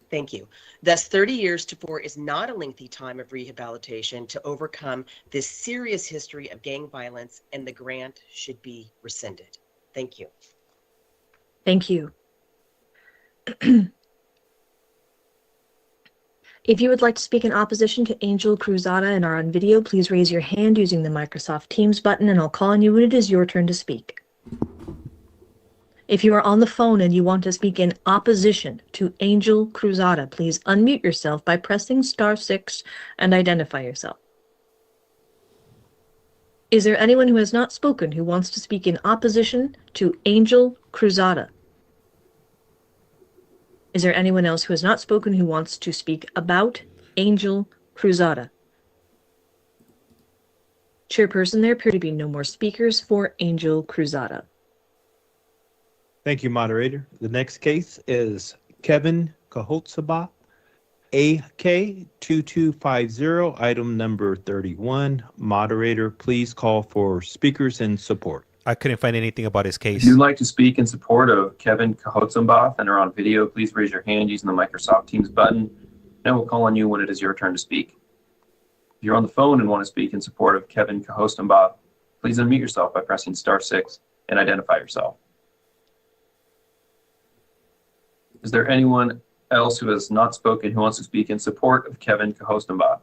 S6: Thank you. Thus, 30 years to 4 is not a lengthy time of rehabilitation to overcome this serious history of gang violence, and the grant should be rescinded. Thank you.
S3: Thank you. If you would like to speak in opposition to Angel CRUZATA and are on video, please raise your hand using the Microsoft Teams button, and I'll call on you when it is your turn to speak. If you are on the phone and you want to speak in opposition to Angel CRUZATA, please unmute yourself by pressing *6 and identify yourself. Is there anyone who has not spoken who wants to speak in opposition to Angel CRUZATA? Is there anyone else who has not spoken who wants to speak about Angel CRUZATA? Chairperson, there appear to be no more speakers for Angel CRUZATA.
S5: Thank you, moderator. The next case is Kevin KHOTSOMBATH, AK 2250, item number 31. Moderator, please call for speakers in support.
S1: I couldn't find anything about his case.
S7: If you'd like to speak in support of Kevin KHOTSOMBATH and are on video, please raise your hand using the Microsoft Teams button, and we'll call on you when it is your turn to speak. If you're on the phone and want to speak in support of Kevin KHOTSOMBATH, please unmute yourself by pressing *6 and identify yourself. Is there anyone else who has not spoken who wants to speak in support of Kevin KHOTSOMBATH?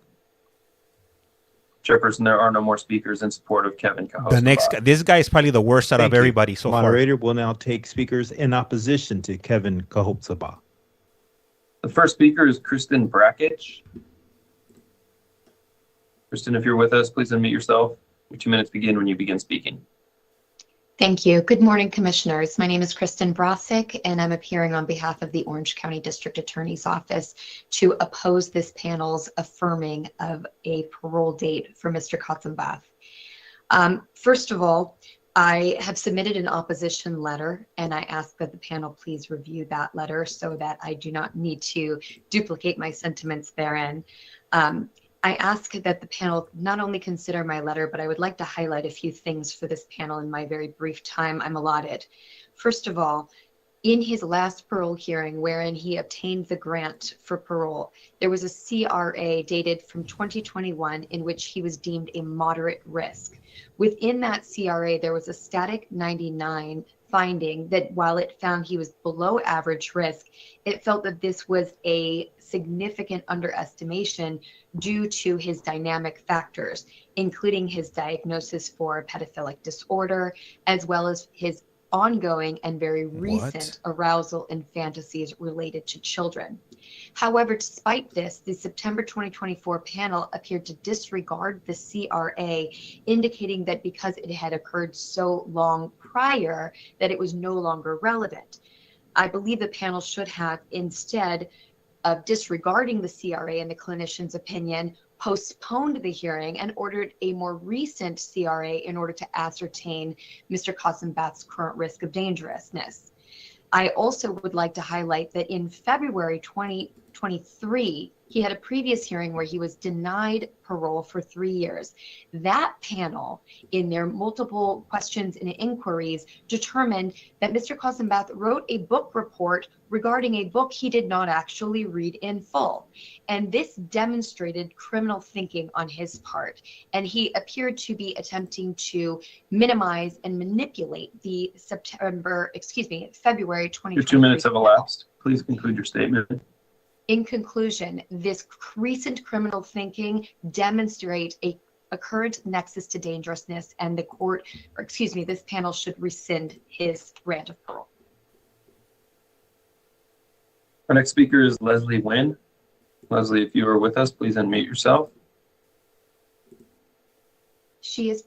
S7: Chairperson, there are no more speakers in support of Kevin KHOTSOMBATH.
S1: The next guy, this guy is probably the worst out of everybody so far.
S5: Moderator will now take speakers in opposition to Kevin KHOTSOMBATH.
S7: The first speaker is Kristen Brackich. Kristen, if you're with us, please unmute yourself. Your 2 minutes begin when you begin speaking.
S8: Thank you. Good morning, Commissioners. My name is Kristen Brosick, and I'm appearing on behalf of the Orange County District Attorney's Office to oppose this panel's affirming of a parole date for Mr. KHOTSOMBATH. First of all, I have submitted an opposition letter, and I ask that the panel please review that letter so that I do not need to duplicate my sentiments therein. I ask that the panel not only consider my letter, but I would like to highlight a few things for this panel in my very brief time I'm allotted. First of all, in his last parole hearing, wherein he obtained the grant for parole, there was a CRA dated from 2021 in which he was deemed a moderate risk. Within that CRA, there was a static 99 finding that while it found he was below average risk, it felt that this was a significant underestimation due to his dynamic factors, including his diagnosis for pedophilic disorder, as well as his ongoing and very recent arousal and fantasies related to children. However, despite this, the September 2024 panel appeared to disregard the CRA, indicating that because it had occurred so long prior, that it was no longer relevant. I believe the panel should have, instead of disregarding the CRA and the clinician's opinion, postponed the hearing and ordered a more recent CRA in order to ascertain Mr. KHOTSOMBATH's current risk of dangerousness. I also would like to highlight that in February 2023, he had a previous hearing where he was denied parole for 3 years. That panel, in their multiple questions and inquiries, determined that Mr. KHOTSOMBATH wrote a book report regarding a book he did not actually read in full. And this demonstrated criminal thinking on his part. And he appeared to be attempting to minimize and manipulate the February 2023.
S7: Your 2 minutes have elapsed. Please conclude your statement.
S8: In conclusion, this recent criminal thinking demonstrates a current nexus to dangerousness, and this panel should rescind his grant of parole.
S7: Our next speaker is Leslie Nguyen. Leslie, if you are with us, please unmute yourself.
S8: She is.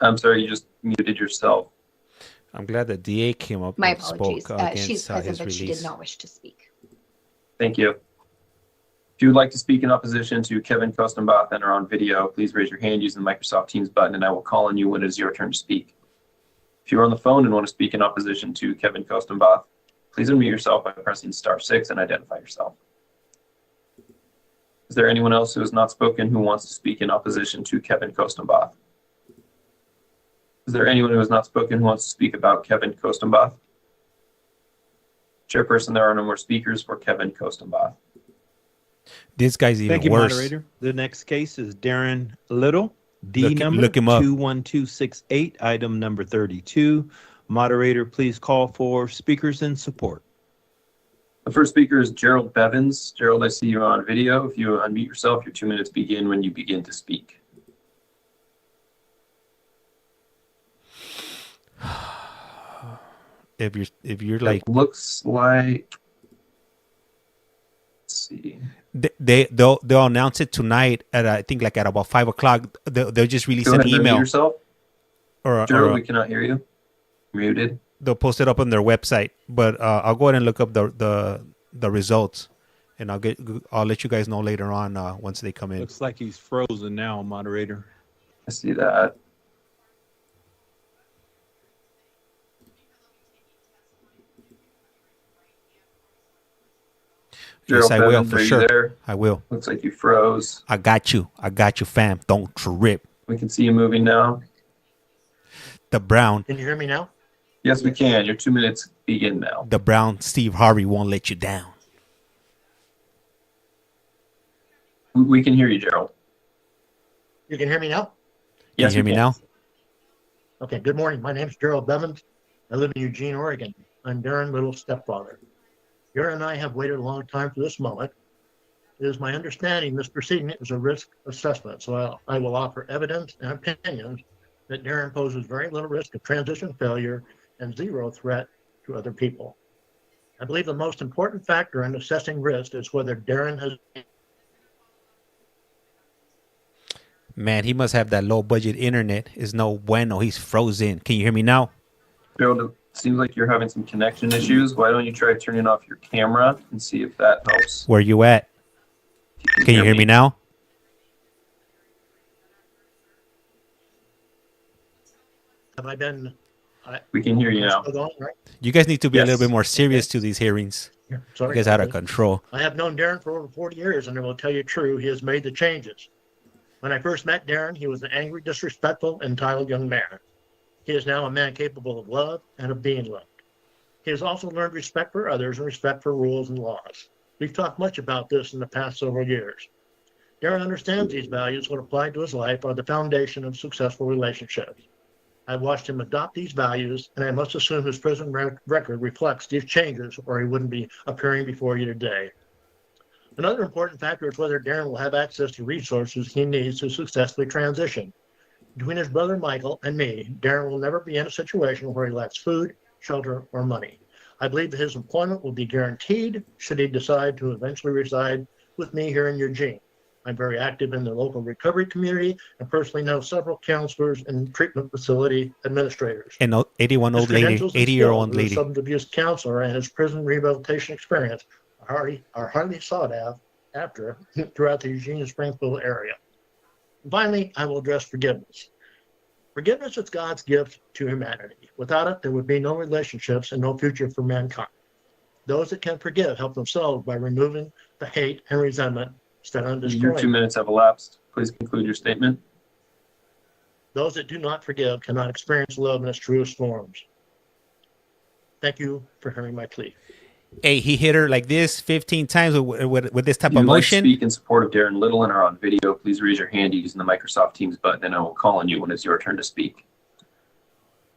S7: I'm sorry, you just muted yourself.
S1: I'm glad the DA came up
S8: My
S1: and
S8: apologies.
S1: spoke against
S8: She's present,
S1: his
S8: but
S1: release.
S8: she did not wish to speak.
S7: Thank you. If you would like to speak in opposition to Kevin KHOTSOMBATH and are on video, please raise your hand using the Microsoft Teams button, and I will call on you when it is your turn to speak. If you are on the phone and want to speak in opposition to Kevin KHOTSOMBATH, please unmute yourself by pressing *6 and identify yourself. Is there anyone else who has not spoken who wants to speak in opposition to Kevin KHOTSOMBATH? Is there anyone who has not spoken who wants to speak about Kevin KHOTSOMBATH? Chairperson, there are no more speakers for Kevin KHOTSOMBATH.
S1: This guy's even
S5: Thank you,
S1: worse.
S5: moderator. The next case is Darren Little,
S1: Look him up.
S5: 21268, item number 32. Moderator, please call for speakers in support.
S7: The first speaker is Gerald Bevins. Gerald, I see you on video. If you unmute yourself, your 2 minutes begin when you begin to speak.
S1: If you're like,
S7: it looks like, let's see.
S1: They'll announce it tonight at I think like at about 5 o'clock. They'll just release
S7: Go
S1: an
S7: ahead and
S1: email.
S7: unmute yourself.
S1: Or
S7: Gerald, we cannot hear you. Muted.
S1: They'll post it up on their website. But I'll go ahead and look up the results, and I'll let you guys know later on once they come in.
S5: Looks like he's frozen now, moderator.
S7: I see that.
S1: Yes,
S7: Gerald
S1: I will
S7: Bevins,
S1: for
S7: are you
S1: sure.
S7: there?
S1: I will.
S7: Looks like you froze.
S1: I got you, fam. Don't trip.
S7: We can see you moving now.
S1: The Brown.
S9: Can you hear me now?
S7: Yes, we can. Your 2 minutes begin now.
S1: The Brown Steve Harvey won't let you down.
S7: We can hear you, Gerald.
S9: You can hear me now?
S1: Can you hear me now?
S9: Okay, good morning. My name is Gerald Bevins. I live in Eugene, Oregon. I'm Darren Little's stepfather. Darren and I have waited a long time for this moment. It is my understanding this proceeding is a risk assessment, so I will offer evidence and opinions that Darren poses very little risk of transition failure and zero threat to other people. I believe the most important factor in assessing risk is whether Darren has...
S1: Man, he must have that low budget internet. Is no bueno. He's frozen. Can you hear me now?
S7: Gerald, it seems like you're having some connection issues. Why don't you try turning off your camera and see if that helps?
S1: Where you at? Can you hear me now?
S9: Have I been...
S7: We can hear you now.
S9: Still going, right?
S1: You guys need to be a
S7: Yes.
S1: little bit more serious to these hearings.
S9: Sorry.
S1: You guys out of control.
S9: I have known Darren for over 40 years, and I will tell you true, he has made the changes. When I first met Darren, he was an angry, disrespectful, entitled young man. He is now a man capable of love and of being loved. He has also learned respect for others and respect for rules and laws. We've talked much about this in the past several years. Darren understands these values when applied to his life are the foundation of successful relationships. I've watched him adopt these values, and I must assume his prison record reflects these changes, or he wouldn't be appearing before you today. Another important factor is whether Darren will have access to resources he needs to successfully transition. Between his brother Michael and me, Darren will never be in a situation where he lacks food, shelter, or money. I believe that his employment will be guaranteed should he decide to eventually reside with me here in Eugene. I'm very active in the local recovery community and personally know several counselors and treatment facility administrators.
S1: An 81-year-old lady,
S9: His credentials and
S1: 80-year-old
S9: skills as a
S1: lady.
S9: substance abuse counselor and his prison rehabilitation experience are highly sought after throughout the Eugene and Springfield area. And finally, I will address forgiveness. Forgiveness is God's gift to humanity. Without it, there would be no relationships and no future for mankind. Those that can forgive help themselves by removing the hate and resentment instead of
S7: Your
S9: destroying
S7: 2 minutes have elapsed. Please conclude your statement.
S9: Those that do not forgive cannot experience love in its truest forms. Thank you for hearing my plea.
S1: Hey, he hit her like this 15 times with this type
S7: If you'd
S1: of
S7: like to
S1: motion.
S7: speak in support of Darren Little and are on video, please raise your hand using the Microsoft Teams button, and I will call on you when it's your turn to speak.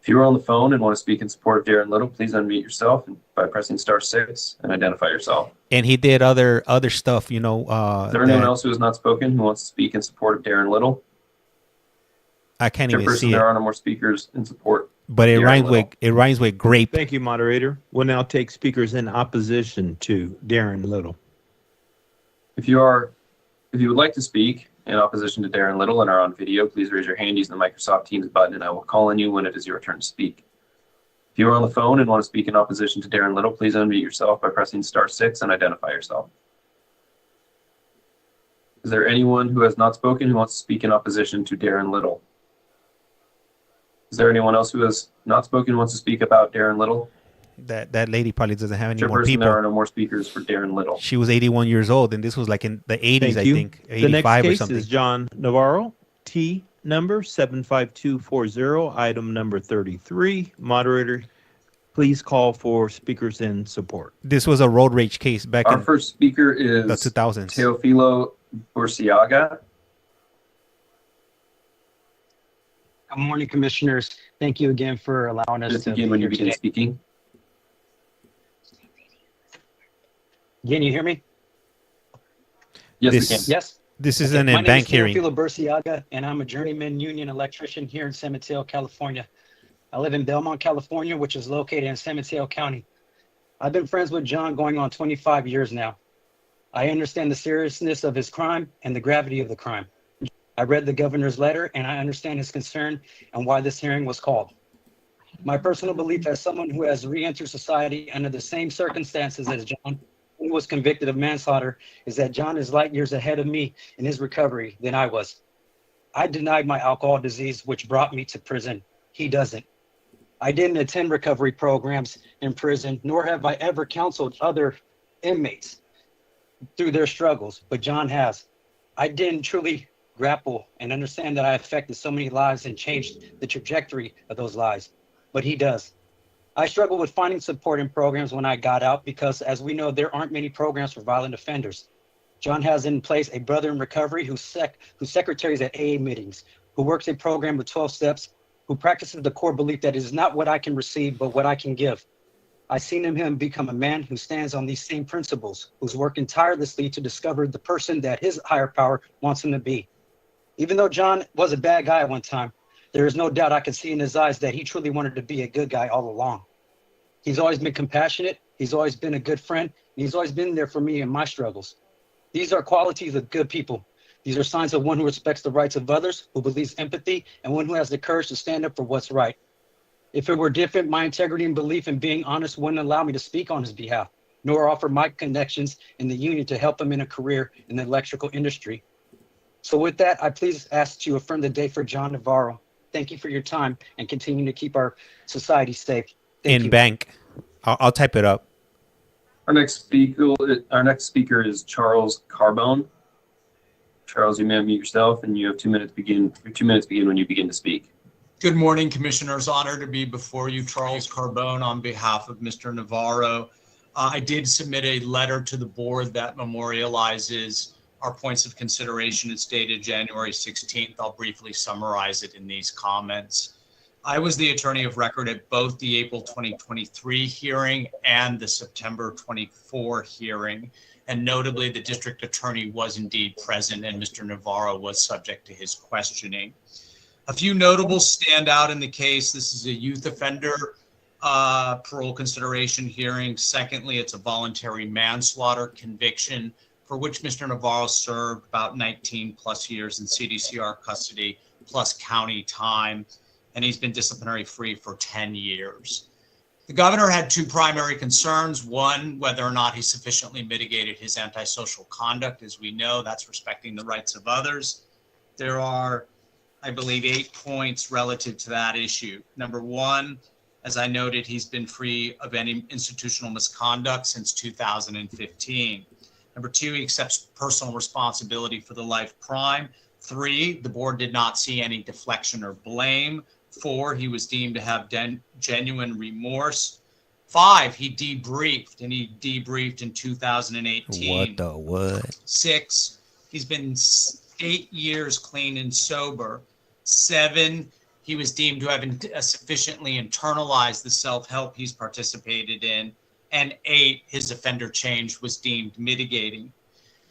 S7: If you are on the phone and want to speak in support of Darren Little, please unmute yourself by pressing *6 and identify yourself.
S1: And he did other stuff, you know.
S7: Is there anyone else who has not spoken who wants to speak in support of Darren Little?
S1: I can't even see
S7: There
S1: it.
S7: are no more speakers in support.
S1: But it
S7: Darren
S1: rhymes with grape.
S5: Thank you, moderator. We'll now take speakers in opposition to Darren Little.
S7: If you would like to speak in opposition to Darren Little and are on video, please raise your hand using the Microsoft Teams button, and I will call on you when it is your turn to speak. If you are on the phone and want to speak in opposition to Darren Little, please unmute yourself by pressing *6 and identify yourself. Is there anyone who has not spoken who wants to speak in opposition to Darren Little? Is there anyone else who has not spoken who wants to speak about Darren Little?
S1: That lady probably doesn't have any more
S7: Chairperson,
S1: people.
S7: there are no more speakers for Darren Little.
S1: She was 81 years old, and this was like in the 80s,
S5: Thank you.
S1: I think,
S5: The next
S1: 85 or
S5: case
S1: something.
S5: is John Navarro, T number 75240, item number 33. Moderator, please call for speakers in support.
S1: This was a road rage case back
S7: Our
S1: in
S7: first speaker is
S1: the 2000s.
S7: Teofilo Burciaga.
S10: Good morning, commissioners. Thank you again for allowing us
S7: Just
S10: to
S7: begin when
S10: be
S7: you
S10: here
S7: begin
S10: today.
S7: speaking.
S10: Can you hear me?
S7: Yes,
S1: This-
S7: we can.
S10: Yes.
S1: This is
S10: Okay,
S1: an
S10: my
S1: in-bank
S10: name
S1: hearing.
S10: is Teofilo Burciaga, and I'm a journeyman union electrician here in San Mateo, California. I live in Belmont, California, which is located in San Mateo County. I've been friends with John going on 25 years now. I understand the seriousness of his crime and the gravity of the crime. I read the governor's letter, and I understand his concern and why this hearing was called. My personal belief as someone who has re-entered society under the same circumstances as John, who was convicted of manslaughter, is that John is light years ahead of me in his recovery than I was. I denied my alcohol disease, which brought me to prison. He doesn't. I didn't attend recovery programs in prison, nor have I ever counseled other inmates through their struggles, but John has. I didn't truly grapple and understand that I affected so many lives and changed the trajectory of those lives, but he does. I struggled with finding support in programs when I got out because, as we know, there aren't many programs for violent offenders. John has in place a brother in recovery who's secretaries at AA meetings, who works a program with 12 steps, who practices the core belief that it is not what I can receive, but what I can give. I've seen him become a man who stands on these same principles, who's working tirelessly to discover the person that his higher power wants him to be. Even though John was a bad guy at one time, there is no doubt I can see in his eyes that he truly wanted to be a good guy all along. He's always been compassionate. He's always been a good friend. And he's always been there for me in my struggles. These are qualities of good people. These are signs of one who respects the rights of others, who believes empathy, and one who has the courage to stand up for what's right. If it were different, my integrity and belief in being honest wouldn't allow me to speak on his behalf, nor offer my connections in the union to help him in a career in the electrical industry. So with that, I please ask you to affirm the day for John Navarro. Thank you for your time and continue to keep our society safe. Thank you.
S1: In bank. I'll type it up.
S7: Our next speaker is Charles Carbone. Charles, you may unmute yourself, and you have 2 minutes begin. Your 2 minutes begin when you begin to speak.
S12: Good morning, Commissioners. Honored to be before you, Charles Carbone, on behalf of Mr. Navarro. I did submit a letter to the board that memorializes our points of consideration. It's dated January 16th. I'll briefly summarize it in these comments. I was the attorney of record at both the April 2023 hearing and the September 24 hearing. And notably, the district attorney was indeed present and Mr. Navarro was subject to his questioning. A few notables stand out in the case. This is a youth offender parole consideration hearing. Secondly, it's a voluntary manslaughter conviction for which Mr. Navarro served about 19 plus years in CDCR custody plus county time, and he's been disciplinary free for 10 years. The governor had two primary concerns. One, whether or not he sufficiently mitigated his antisocial conduct. As we know, that's respecting the rights of others. There are, I believe, 8 points relative to that issue. Number one, as I noted, he's been free of any institutional misconduct since 2015. Number two, he accepts personal responsibility for the life crime. 3, the board did not see any deflection or blame. 4, he was deemed to have genuine remorse. 5, he debriefed, and he debriefed in 2018.
S1: What?
S12: 6, he's been 8 years clean and sober. 7, he was deemed to have sufficiently internalized the self-help he's participated in. And 8, his offender change was deemed mitigating.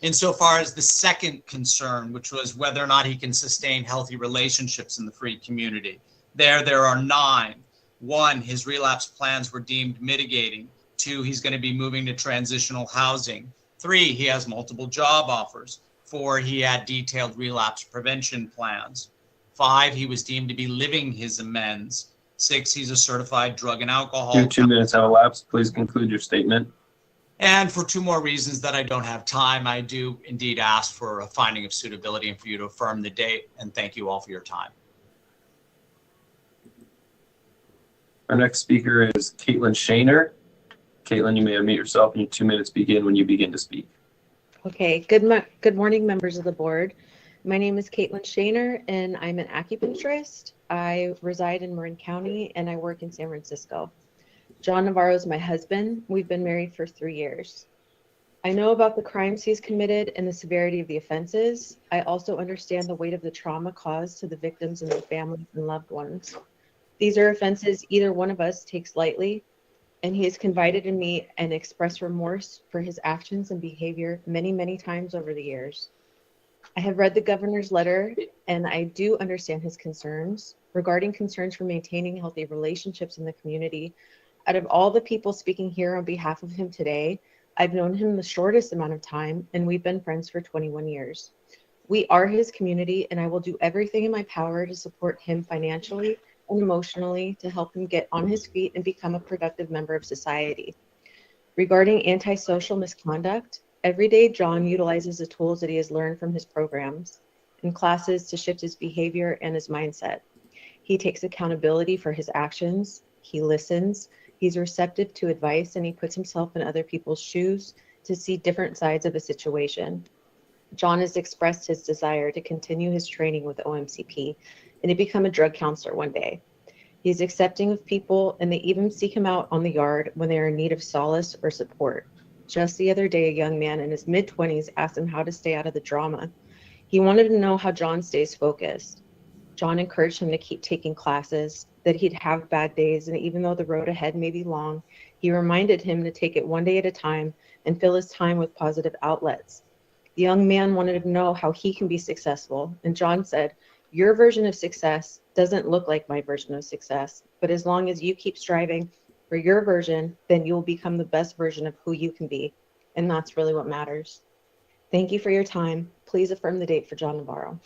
S12: Insofar as the second concern, which was whether or not he can sustain healthy relationships in the free community, there are 9. 1, his relapse plans were deemed mitigating. 2, he's going to be moving to transitional housing. 3, he has multiple job offers. 4, he had detailed relapse prevention plans. 5, he was deemed to be living his amends. 6, he's a certified drug and alcohol.
S7: Your 2 minutes have elapsed. Please conclude your statement.
S12: And for 2 more reasons that I don't have time, I do indeed ask for a finding of suitability and for you to affirm the date. And thank you all for your time.
S7: Our next speaker is Caitlin Shaner. Caitlin, you may unmute yourself and your 2 minutes begin when you begin to speak.
S13: Okay, good morning, members of the board. My name is Caitlin Shaner, and I'm an acupuncturist. I reside in Marin County, and I work in San Francisco. John Navarro is my husband. We've been married for 3 years. I know about the crimes he's committed and the severity of the offenses. I also understand the weight of the trauma caused to the victims and their families and loved ones. These are offenses either one of us takes lightly, and he has confided in me and expressed remorse for his actions and behavior many, many times over the years. I have read the governor's letter, and I do understand his concerns regarding concerns for maintaining healthy relationships in the community. Out of all the people speaking here on behalf of him today, I've known him the shortest amount of time, and we've been friends for 21 years. We are his community, and I will do everything in my power to support him financially and emotionally to help him get on his feet and become a productive member of society. Regarding antisocial misconduct, every day John utilizes the tools that he has learned from his programs and classes to shift his behavior and his mindset. He takes accountability for his actions, he listens, he's receptive to advice, and he puts himself in other people's shoes to see different sides of a situation. John has expressed his desire to continue his training with OMCP and to become a drug counselor one day. He's accepting of people, and they even seek him out on the yard when they are in need of solace or support. Just the other day, a young man in his mid-20s asked him how to stay out of the drama. He wanted to know how John stays focused. John encouraged him to keep taking classes, that he'd have bad days, and even though the road ahead may be long, he reminded him to take it one day at a time and fill his time with positive outlets. The young man wanted to know how he can be successful, and John said, "Your version of success doesn't look like my version of success, but as long as you keep striving for your version, then you'll become the best version of who you can be, and that's really what matters." Thank you for your time. Please affirm the date for John Navarro.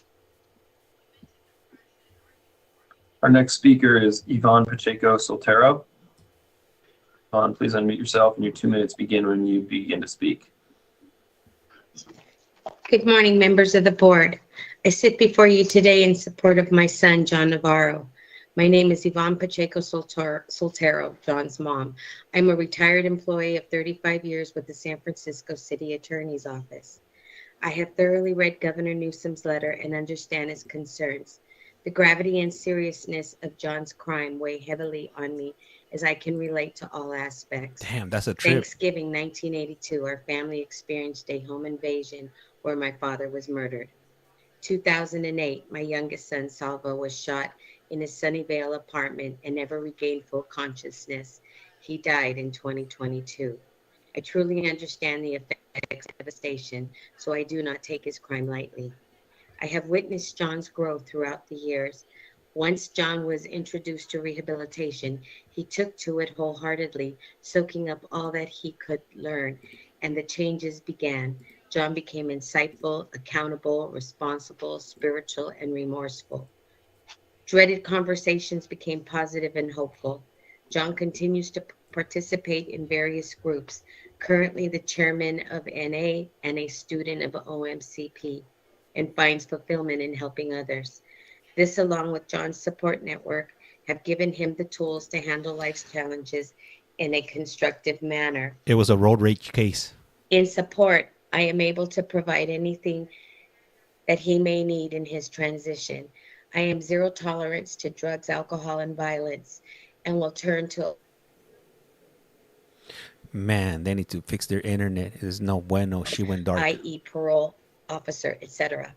S7: Our next speaker is Yvonne Pacheco Soltero. Yvonne, please unmute yourself and your 2 minutes begin when you begin to speak.
S14: Good morning, members of the board. I sit before you today in support of my son, John Navarro. My name is Yvonne Pacheco Soltero, John's mom. I'm a retired employee of 35 years with the San Francisco City Attorney's Office. I have thoroughly read Governor Newsom's letter and understand his concerns. The gravity and seriousness of John's crime weigh heavily on me as I can relate to all aspects.
S1: Damn, that's a trip.
S14: Thanksgiving 1982, our family experienced a home invasion where my father was murdered. 2008, my youngest son, Salvo, was shot in his Sunnyvale apartment and never regained full consciousness. He died in 2022. I truly understand the effects of devastation, so I do not take his crime lightly. I have witnessed John's growth throughout the years. Once John was introduced to rehabilitation, he took to it wholeheartedly, soaking up all that he could learn, and the changes began. John became insightful, accountable, responsible, spiritual, and remorseful. Dreaded conversations became positive and hopeful. John continues to participate in various groups, currently the chairman of NA and a student of OMCP, and finds fulfillment in helping others. This, along with John's support network, have given him the tools to handle life's challenges in a constructive manner.
S1: It was a road rage case.
S14: In support, I am able to provide anything that he may need in his transition. I am zero tolerance to drugs, alcohol, and violence, and will turn to...
S1: Man, they need to fix their internet. It is no bueno. She went dark.
S14: i.e. parole officer, etc.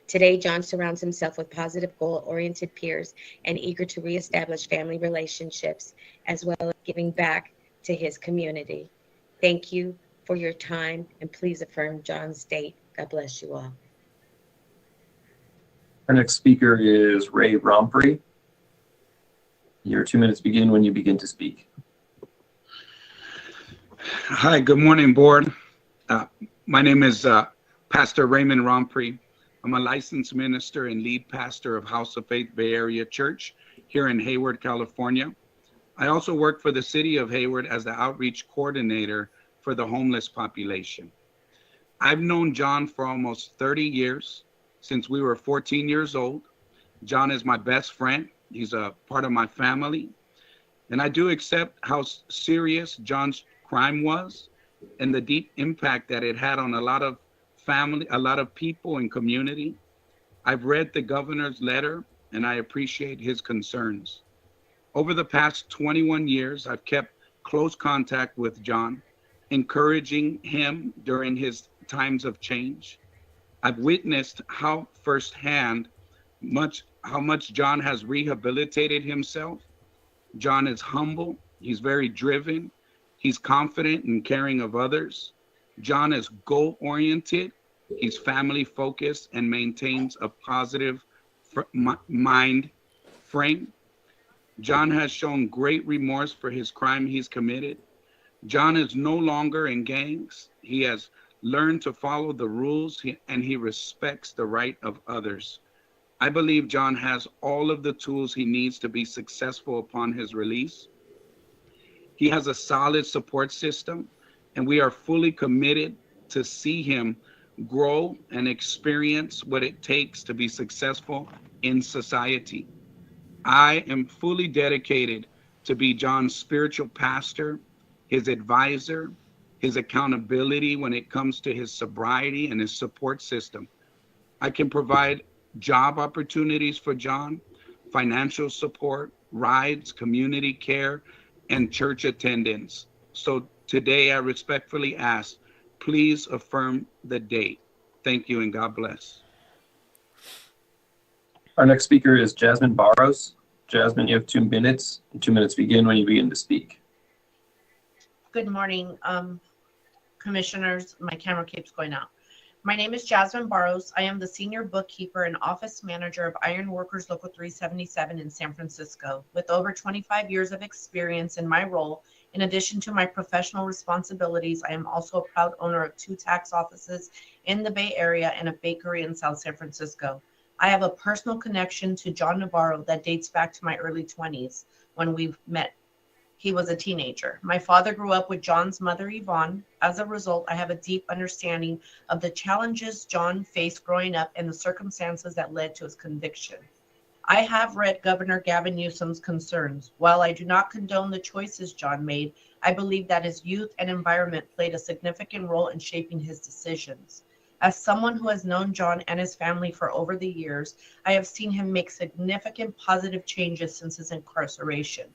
S14: Today, John surrounds himself with positive, goal-oriented peers and eager to reestablish family relationships, as well as giving back to his community. Thank you for your time, and please affirm John's date. God bless you all.
S7: Our next speaker is Ray Romprey. Your 2 minutes begin when you begin to speak.
S15: Hi, good morning, board. My name is Pastor Raymond Romprey. I'm a licensed minister and lead pastor of House of Faith Bay Area Church here in Hayward, California. I also work for the city of Hayward as the outreach coordinator for the homeless population. I've known John for almost 30 years, since we were 14 years old. John is my best friend. He's a part of my family. And I do accept how serious John's crime was and the deep impact that it had on a lot of family, a lot of people and community. I've read the governor's letter and I appreciate his concerns. Over the past 21 years, I've kept close contact with John, encouraging him during his times of change. I've witnessed how firsthand how much John has rehabilitated himself. John is humble, he's very driven, he's confident and caring of others. John is goal-oriented, he's family-focused and maintains a positive mind frame. John has shown great remorse for his crime he's committed. John is no longer in gangs. He has learned to follow the rules and he respects the right of others. I believe John has all of the tools he needs to be successful upon his release. He has a solid support system, and we are fully committed to see him grow and experience what it takes to be successful in society. I am fully dedicated to be John's spiritual pastor, his advisor, his accountability when it comes to his sobriety and his support system. I can provide job opportunities for John, financial support, rides, community care, and church attendance. So today I respectfully ask, please affirm the date. Thank you and God bless.
S7: Our next speaker is Jasmine Barros. Jasmine, you have 2 minutes. 2 minutes begin when you begin to speak.
S16: Good morning, commissioners. My camera keeps going out. My name is Jasmine Barros. I am the senior bookkeeper and office manager of Iron Workers Local 377 in San Francisco. With over 25 years of experience in my role, in addition to my professional responsibilities, I am also a proud owner of 2 tax offices in the Bay Area and a bakery in South San Francisco. I have a personal connection to John Navarro that dates back to my early 20s when we met. He was a teenager. My father grew up with John's mother, Yvonne. As a result, I have a deep understanding of the challenges John faced growing up and the circumstances that led to his conviction. I have read Governor Gavin Newsom's concerns. While I do not condone the choices John made, I believe that his youth and environment played a significant role in shaping his decisions. As someone who has known John and his family for over the years, I have seen him make significant positive changes since his incarceration.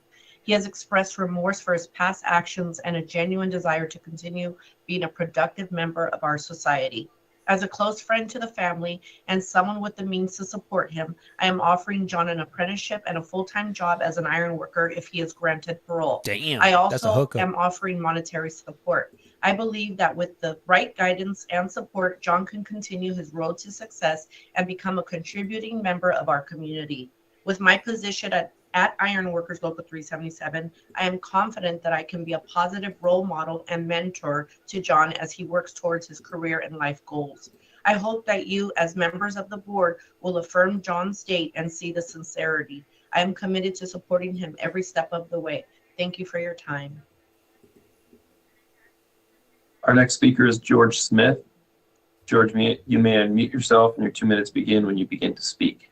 S16: He has expressed remorse for his past actions and a genuine desire to continue being a productive member of our society. As a close friend to the family and someone with the means to support him, I am offering John an apprenticeship and a full-time job as an iron worker if he is granted parole.
S1: Damn,
S16: I
S1: that's a
S16: also
S1: hookup.
S16: am offering monetary support. I believe that with the right guidance and support, John can continue his road to success and become a contributing member of our community. With my position at Iron Workers Local 377, I am confident that I can be a positive role model and mentor to John as he works towards his career and life goals. I hope that you, as members of the board, will affirm John's date and see the sincerity. I am committed to supporting him every step of the way. Thank you for your time.
S7: Our next speaker is George Smith. George, you may unmute yourself and your 2 minutes begin when you begin to speak.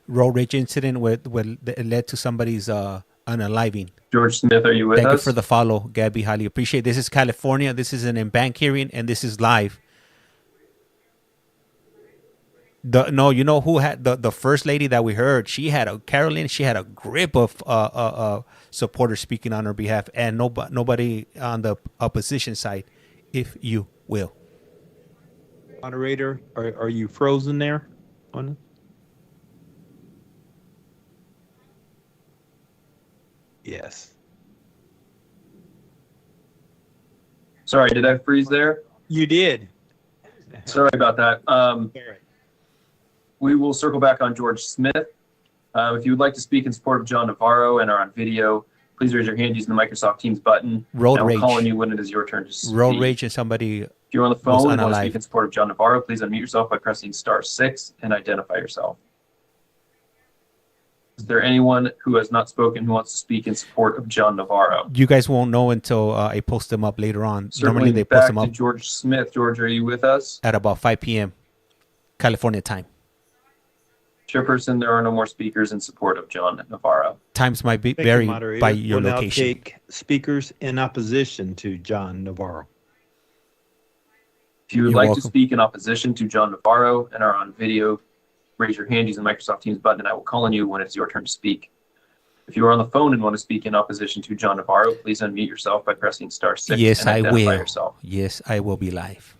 S1: Road rage incident that led to somebody's unaliving.
S7: George Smith, are you with us?
S1: Thank you for the follow, Gabby. Highly appreciate it. This is California. This is an in-bank hearing, and this is live. You know who had the first lady that we heard? She had CARLINE. She had a grip of supporters speaking on her behalf, and nobody on the opposition side, if you will.
S5: Moderator, are you frozen there? Yes.
S7: Sorry, did I freeze there?
S5: You did.
S7: Sorry about that. We will circle back on George Smith. If you would like to speak in support of John Navarro and are on video, please raise your hand using the Microsoft Teams button.
S1: Road
S7: and
S1: rage.
S7: we'll call on you when it is your turn to speak.
S1: Road rage and somebody.
S7: If you're on the phone and want to
S1: unalive.
S7: speak in support of John Navarro, please unmute yourself by pressing *6 and identify yourself. Is there anyone who has not spoken who wants to speak in support of John Navarro?
S1: You guys won't know until I post them up later on.
S7: Certainly.
S1: Normally they
S7: back
S1: post them
S7: to
S1: up
S7: George Smith. George, are you with us?
S1: at about 5 p.m. California time.
S7: Chairperson, there are no more speakers in support of John Navarro.
S1: Times might be
S5: Thank you,
S1: vary
S5: moderator.
S1: by your
S5: We'll now
S1: location.
S5: take speakers in opposition to John Navarro.
S7: If you would
S1: You're
S7: like
S1: welcome.
S7: to speak in opposition to John Navarro and are on video, raise your hand using the Microsoft Teams button and I will call on you when it's your turn to speak. If you are on the phone and want to speak in opposition to John Navarro, please unmute yourself by pressing *6
S1: Yes,
S7: and
S1: I
S7: identify
S1: will.
S7: yourself.
S1: Yes, I will be live.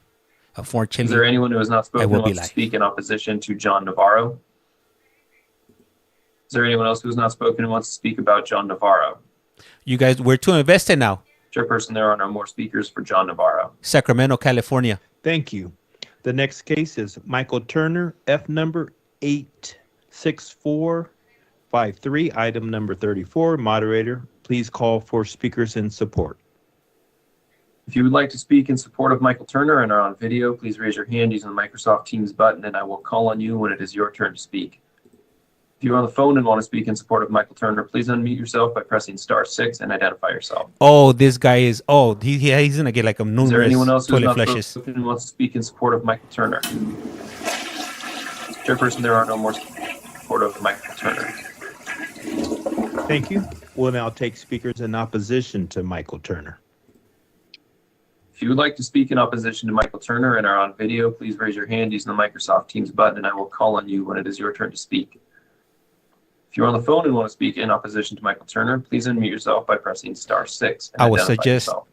S7: Is
S1: Unfortunately,
S7: there anyone who has not
S1: I
S7: spoken
S1: will
S7: and
S1: be
S7: wants to
S1: live.
S7: speak in opposition to John Navarro? Is there anyone else who has not spoken and wants to speak about John Navarro?
S1: You guys, we're too invested now.
S7: Chairperson, there are no more speakers for John Navarro.
S1: Sacramento, California.
S5: Thank you. The next case is Michael Turner, F number 86453, item number 34. Moderator, please call for speakers in support.
S7: If you would like to speak in support of Michael Turner and are on video, please raise your hand using the Microsoft Teams button and I will call on you when it is your turn to speak. If you're on the phone and want to speak in support of Michael Turner, please unmute yourself by pressing *6 and identify yourself.
S1: Oh, this guy is. Oh, he's gonna get like a
S7: Is there anyone
S1: numerous
S7: else who has
S1: toilet
S7: not
S1: flushes.
S7: spoken and wants to speak in support of Michael Turner? Chairperson, there are no more support of Michael Turner.
S5: Thank you. We'll now take speakers in opposition to Michael Turner.
S7: If you would like to speak in opposition to Michael Turner and are on video, please raise your hand using the Microsoft Teams button and I will call on you when it is your turn to speak. If you're on the phone and want to speak in opposition to Michael Turner, please unmute yourself by pressing *6 and
S1: I would
S7: identify yourself.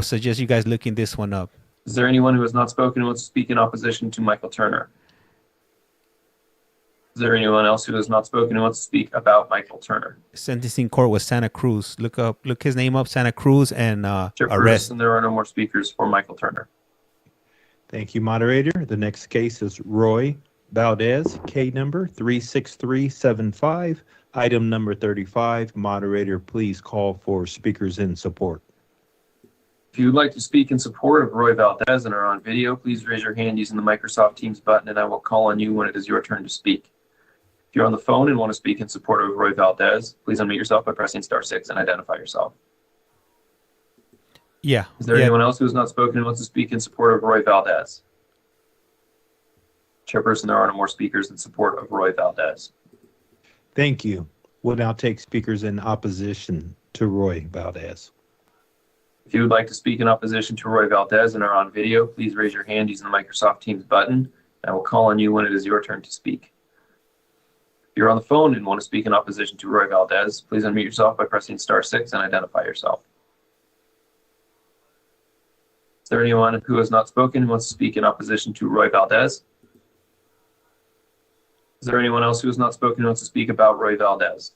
S1: suggest you guys looking this one up.
S7: Is there anyone who has not spoken and wants to speak in opposition to Michael Turner? Is there anyone else who has not spoken and wants to speak about Michael Turner?
S1: Sentencing court was Santa Cruz. Look his name up, Santa Cruz, and arrest.
S7: Chairperson, there are no more speakers for Michael Turner.
S5: Thank you, moderator. The next case is Roy Valdez, K number 36375, item number 35. Moderator, please call for speakers in support.
S7: If you would like to speak in support of Roy Valdez and are on video, please raise your hand using the Microsoft Teams button and I will call on you when it is your turn to speak. If you're on the phone and want to speak in support of Roy Valdez, please unmute yourself by pressing *6 and identify yourself.
S1: Yeah.
S7: Is there anyone else who has not spoken and wants to speak in support of Roy Valdez? Chairperson, there are no more speakers in support of Roy Valdez.
S5: Thank you. We'll now take speakers in opposition to Roy Valdez.
S7: If you would like to speak in opposition to Roy Valdez and are on video, please raise your hand using the Microsoft Teams button. I will call on you when it is your turn to speak. If you're on the phone and want to speak in opposition to Roy Valdez, please unmute yourself by pressing *6 and identify yourself. Is there anyone who has not spoken and wants to speak in opposition to Roy Valdez? Is there anyone else who has not spoken and wants to speak about Roy Valdez?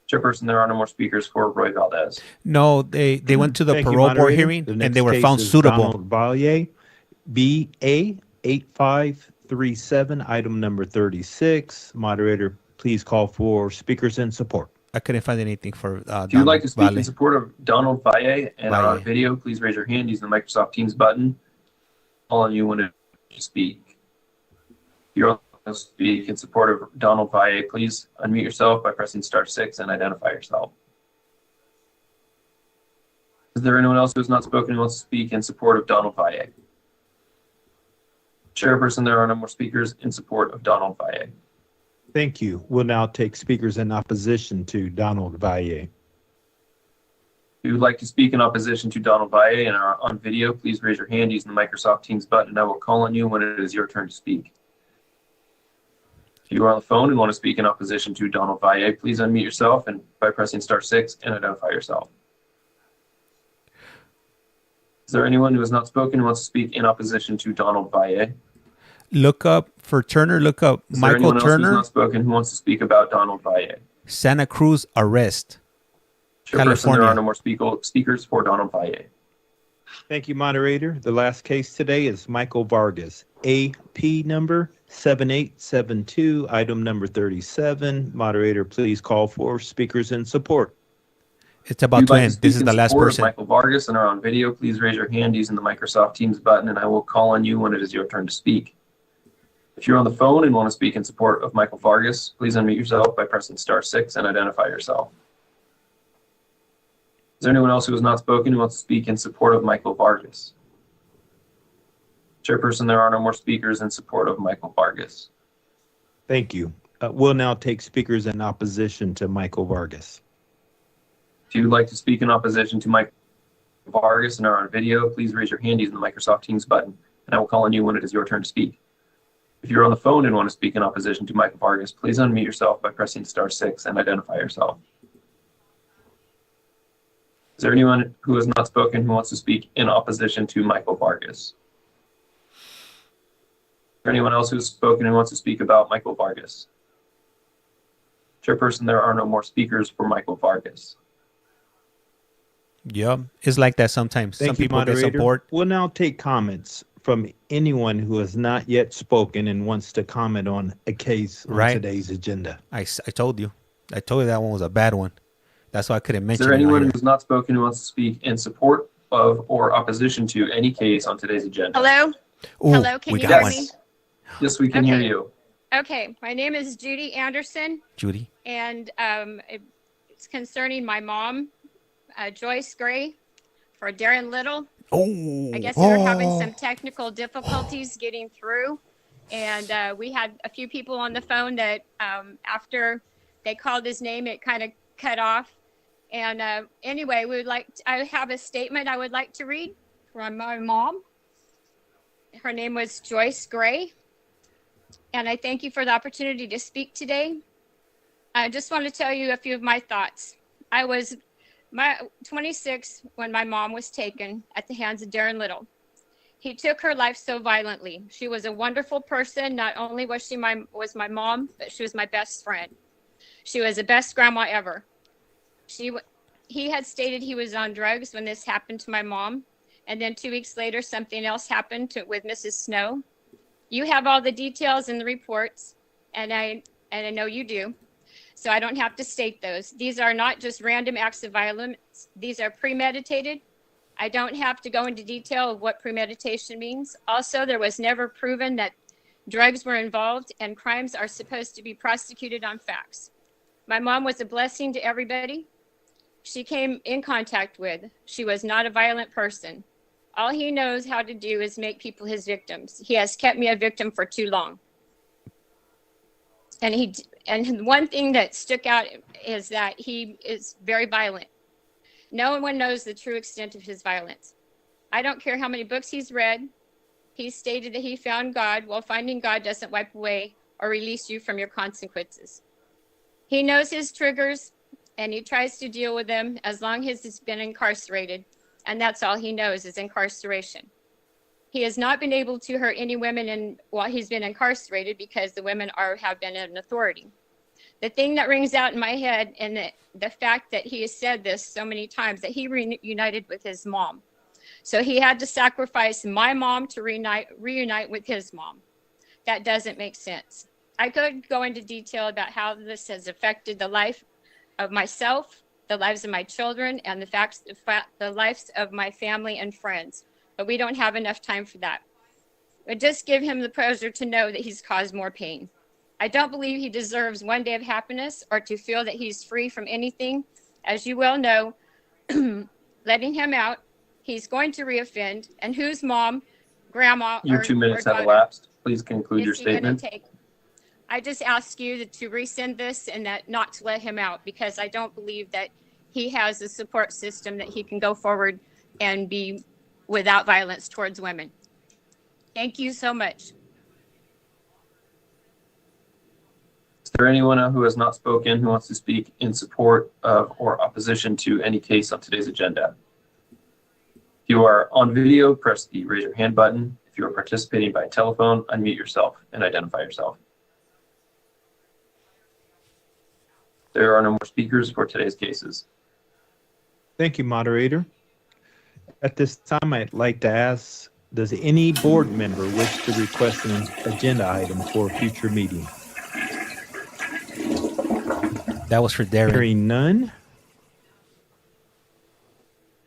S7: Chairperson, there are no more speakers for Roy Valdez.
S1: No, they went to the
S5: Thank you,
S1: parole board
S5: moderator.
S1: hearing
S5: The
S1: and
S5: next
S1: they were
S5: case
S1: found
S5: is
S1: suitable.
S5: Donald Valier, BA 8537, item number 36. Moderator, please call for speakers in support.
S1: I couldn't find anything for
S7: If you would like to speak
S1: Valle.
S7: in support of Donald Valle and are on
S1: Valle.
S7: video, please raise your hand using the Microsoft Teams button. Call on you when to speak. If you're on to speak in support of Donald Valle, please unmute yourself by pressing *6 and identify yourself. Is there anyone else who has not spoken who wants to speak in support of Donald Valle? Chairperson, there are no more speakers in support of Donald Valle.
S5: Thank you. We'll now take speakers in opposition to Donald Valle.
S7: If you would like to speak in opposition to Donald Valle and are on video, please raise your hand using the Microsoft Teams button and I will call on you when it is your turn to speak. If you are on the phone and want to speak in opposition to Donald Valle, please unmute yourself and by pressing *6 and identify yourself. Is there anyone who has not spoken who wants to speak in opposition to Donald Valle?
S1: Look up for Turner. Look up
S7: Is there
S1: Michael
S7: anyone else who has
S1: Turner,
S7: not spoken who wants to speak about Donald Valle?
S1: Santa Cruz arrest.
S7: Chairperson, there
S1: California.
S7: are no more speakers for Donald Valle.
S5: Thank you, moderator. The last case today is Michael Vargas, AP number 7872, item number 37. Moderator, please call for speakers in support.
S1: It's about
S7: If
S1: to
S7: you'd like
S1: end.
S7: speak
S1: This is
S7: in
S1: the last
S7: support of
S1: person.
S7: Michael Vargas and are on video, please raise your hand using the Microsoft Teams button and I will call on you when it is your turn to speak. If you're on the phone and want to speak in support of Michael Vargas, please unmute yourself by pressing *6 and identify yourself. Is there anyone else who has not spoken who wants to speak in support of Michael Vargas? Chairperson, there are no more speakers in support of Michael Vargas.
S5: Thank you. We'll now take speakers in opposition to Michael Vargas.
S7: If you would like to speak in opposition to Michael Vargas and are on video, please raise your hand using the Microsoft Teams button, and I will call on you when it is your turn to speak. If you're on the phone and want to speak in opposition to Michael Vargas, please unmute yourself by pressing *6 and identify yourself. Is there anyone who has not spoken who wants to speak in opposition to Michael Vargas? Is there anyone else who's spoken and wants to speak about Michael Vargas? Chairperson, there are no more speakers for Michael Vargas.
S1: Yeah, it's like that sometimes. Some people get support.
S5: We'll now take comments from anyone who has not yet spoken and wants to comment on a case on today's agenda.
S1: I told you. I told you that one was a bad one. That's why I couldn't mention it.
S7: Is there anyone who's not spoken who wants to speak in support of or opposition to any case on today's agenda?
S17: Hello?
S1: Ooh,
S17: Hello, can
S1: we
S17: you
S1: got
S17: hear
S1: one.
S17: me?
S7: Yes, we can hear you.
S17: Okay, my name is Judy Anderson,
S1: Judy.
S17: and it's concerning my mom, Joyce Gray, for Darren Little.
S1: Oh,
S17: I guess we were having some technical difficulties getting through, and we had a few people on the phone that after they called his name, it kind of cut off. And anyway, I have a statement I would like to read from my mom. Her name was Joyce Gray. And I thank you for the opportunity to speak today. I just want to tell you a few of my thoughts. I was 26 when my mom was taken at the hands of Darren Little. He took her life so violently. She was a wonderful person. Not only was she my mom, but she was my best friend. She was the best grandma ever. He had stated he was on drugs when this happened to my mom. And then 2 weeks later, something else happened with Mrs. Snow. You have all the details in the reports, and I know you do. So I don't have to state those. These are not just random acts of violence. These are premeditated. I don't have to go into detail of what premeditation means. Also, there was never proven that drugs were involved, and crimes are supposed to be prosecuted on facts. My mom was a blessing to everybody she came in contact with. She was not a violent person. All he knows how to do is make people his victims. He has kept me a victim for too long. And one thing that stuck out is that he is very violent. No one knows the true extent of his violence. I don't care how many books he's read. He stated that he found God. Well, finding God doesn't wipe away or release you from your consequences. He knows his triggers, and he tries to deal with them as long as he's been incarcerated. And that's all he knows is incarceration. He has not been able to hurt any women while he's been incarcerated because the women have been in authority. The thing that rings out in my head, and the fact that he has said this so many times, that he reunited with his mom. So he had to sacrifice my mom to reunite with his mom. That doesn't make sense. I could go into detail about how this has affected the life of myself, the lives of my children, and the lives of my family and friends. But we don't have enough time for that. But just give him the pleasure to know that he's caused more pain. I don't believe he deserves one day of happiness or to feel that he's free from anything. As you well know, letting him out, he's going to reoffend. And whose mom, grandma,
S7: Your 2 minutes have elapsed. Please conclude your statement.
S17: I just ask you to rescind this and that not to let him out, because I don't believe that he has a support system that he can go forward and be without violence towards women. Thank you so much.
S7: Is there anyone who has not spoken who wants to speak in support of or opposition to any case on today's agenda? If you are on video, press the raise your hand button. If you are participating by telephone, unmute yourself and identify yourself. There are no more speakers for today's cases.
S5: Thank you, moderator. At this time, I'd like to ask, does any board member wish to request an agenda item for a future meeting?
S1: That was for Darren.
S5: Hearing none,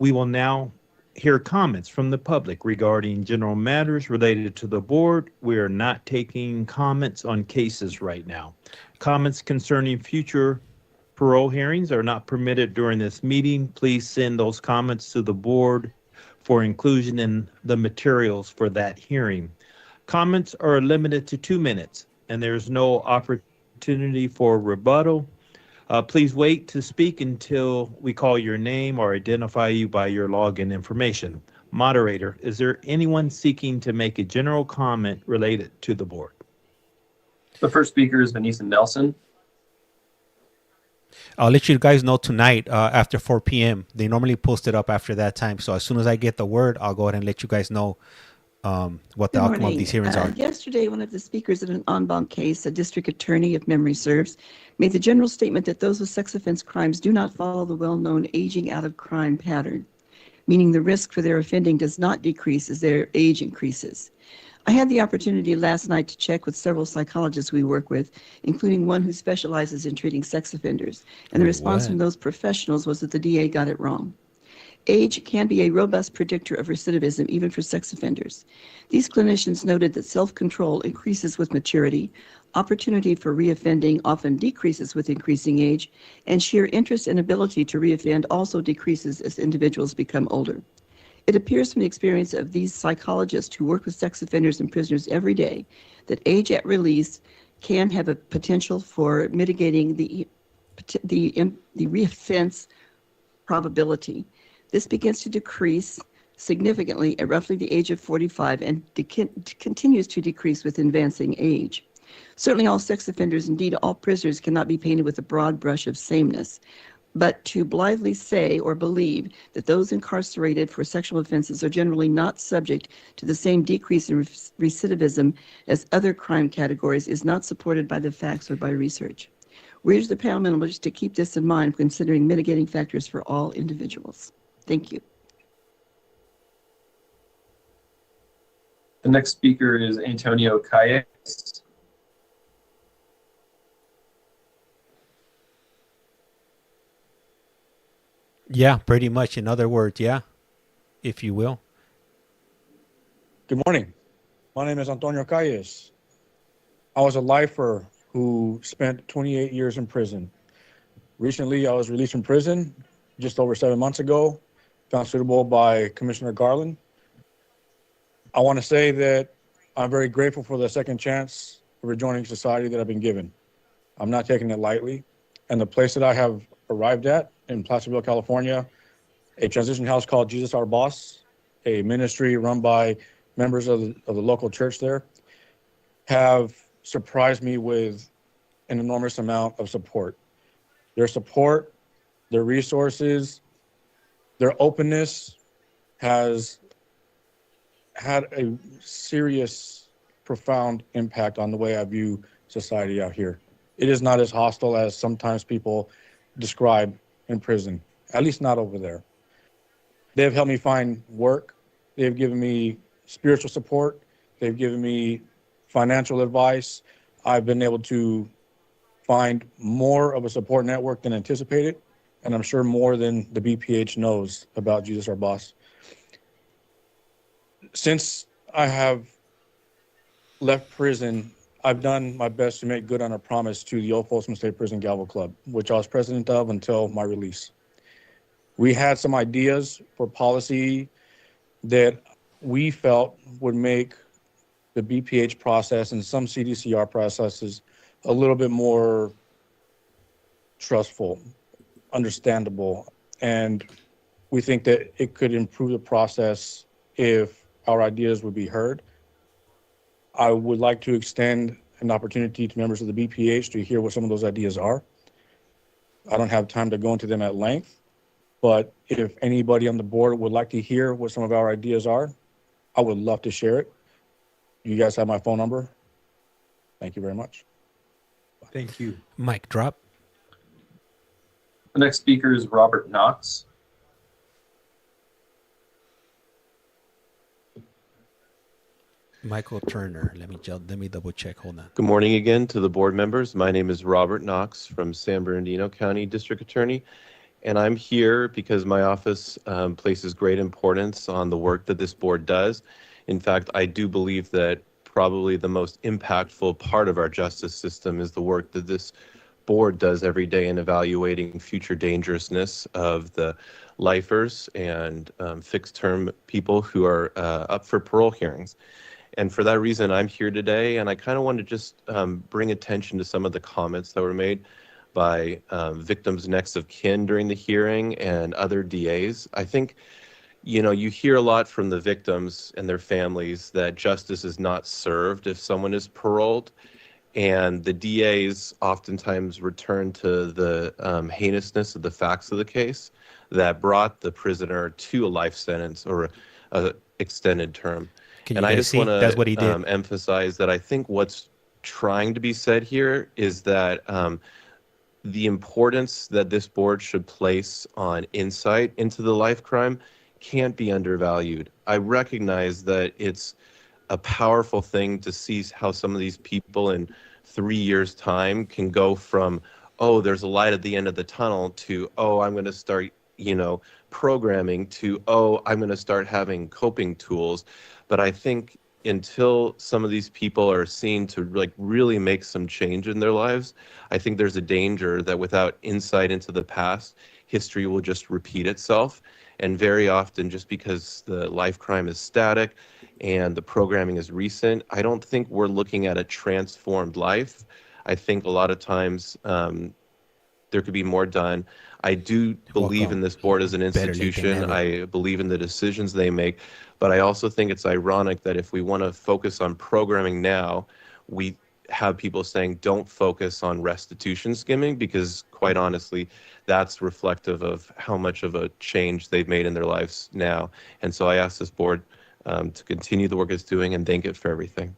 S5: we will now hear comments from the public regarding general matters related to the board. We are not taking comments on cases right now. Comments concerning future parole hearings are not permitted during this meeting. Please send those comments to the board for inclusion in the materials for that hearing. Comments are limited to 2 minutes. and there's no opportunity for rebuttal. Please wait to speak until we call your name or identify you by your login information. Moderator, is there anyone seeking to make a general comment related to the board?
S7: The first speaker is Vanessa Nelson.
S1: I'll let you guys know tonight after 4 p.m. They normally post it up after that time. So as soon as I get the word, I'll go ahead and let you guys know what the outcome of these hearings are.
S18: Yesterday, one of the speakers in an en banc case, a district attorney, if memory serves, made the general statement that those with sex offense crimes do not follow the well-known aging out of crime pattern, meaning the risk for their offending does not decrease as their age increases. I had the opportunity last night to check with several psychologists we work with, including one who specializes in treating sex offenders, and the response from those professionals was that the DA got it wrong. Age can be a robust predictor of recidivism, even for sex offenders. These clinicians noted that self-control increases with maturity, opportunity for reoffending often decreases with increasing age, and sheer interest and ability to reoffend also decreases as individuals become older. It appears from the experience of these psychologists who work with sex offenders and prisoners every day that age at release can have a potential for mitigating the reoffense probability. This begins to decrease significantly at roughly the age of 45 and continues to decrease with advancing age. Certainly all sex offenders, indeed all prisoners, cannot be painted with a broad brush of sameness. But to blithely say or believe that those incarcerated for sexual offenses are generally not subject to the same decrease in recidivism as other crime categories is not supported by the facts or by research. We urge the panel members to keep this in mind, considering mitigating factors for all individuals. Thank you.
S7: The next speaker is Antonio Calles.
S1: Yeah, pretty much. In other words, yeah, if you will.
S19: Good morning. My name is Antonio Calles. I was a lifer who spent 28 years in prison. Recently, I was released from prison just over 7 months ago, found suitable by Commissioner Garland. I want to say that I'm very grateful for the second chance of rejoining society that I've been given. I'm not taking it lightly. And the place that I have arrived at in Placerville, California, a transition house called Jesus Our Boss, a ministry run by members of the local church there, have surprised me with an enormous amount of support. Their support, their resources, their openness has had a serious, profound impact on the way I view society out here. It is not as hostile as sometimes people describe in prison, at least not over there. They've helped me find work. They've given me spiritual support. They've given me financial advice. I've been able to find more of a support network than anticipated, and I'm sure more than the BPH knows about Jesus Our Boss. Since I have left prison, I've done my best to make good on a promise to the Old Folsom State Prison Galvo Club, which I was president of until my release. We had some ideas for policy that we felt would make the BPH process and some CDCR processes a little bit more trustful, understandable, and we think that it could improve the process if our ideas would be heard. I would like to extend an opportunity to members of the BPH to hear what some of those ideas are. I don't have time to go into them at length, but if anybody on the board would like to hear what some of our ideas are, I would love to share it. You guys have my phone number. Thank you very much.
S5: Thank you.
S1: Mic drop.
S7: The next speaker is Robert Knox.
S1: Michael Turner. Let me double check. Hold on.
S20: Good morning again to the board members. My name is Robert Knox from San Bernardino County District Attorney, and I'm here because my office places great importance on the work that this board does. In fact, I do believe that probably the most impactful part of our justice system is the work that this board does every day in evaluating future dangerousness of the lifers and fixed-term people who are up for parole hearings. And for that reason, I'm here today. And I kind of want to just bring attention to some of the comments that were made by victims' next of kin during the hearing and other DAs. I think, you know, you hear a lot from the victims and their families that justice is not served if someone is paroled. And the DAs oftentimes return to the heinousness of the facts of the case that brought the prisoner to a life sentence or a extended term.
S1: Can
S20: And
S1: you
S20: I
S1: guys
S20: just
S1: see?
S20: want
S1: That's what he
S20: to
S1: did.
S20: emphasize that I think what's trying to be said here is that the importance that this board should place on insight into the life crime can't be undervalued. I recognize that it's a powerful thing to see how some of these people in 3 years' time can go from, oh, there's a light at the end of the tunnel, to, oh, I'm going to start, you know, programming, to, oh, I'm going to start having coping tools. But I think until some of these people are seen to like really make some change in their lives, I think there's a danger that without insight into the past, history will just repeat itself. And very often, just because the life crime is static and the programming is recent, I don't think we're looking at a transformed life. I think a lot of times there could be more done. I do believe in this board as an institution. I believe in the decisions they make. But I also think it's ironic that if we want to focus on programming now, we have people saying don't focus on restitution skimming, because quite honestly, that's reflective of how much of a change they've made in their lives now. And so I ask this board to continue the work it's doing and thank it for everything.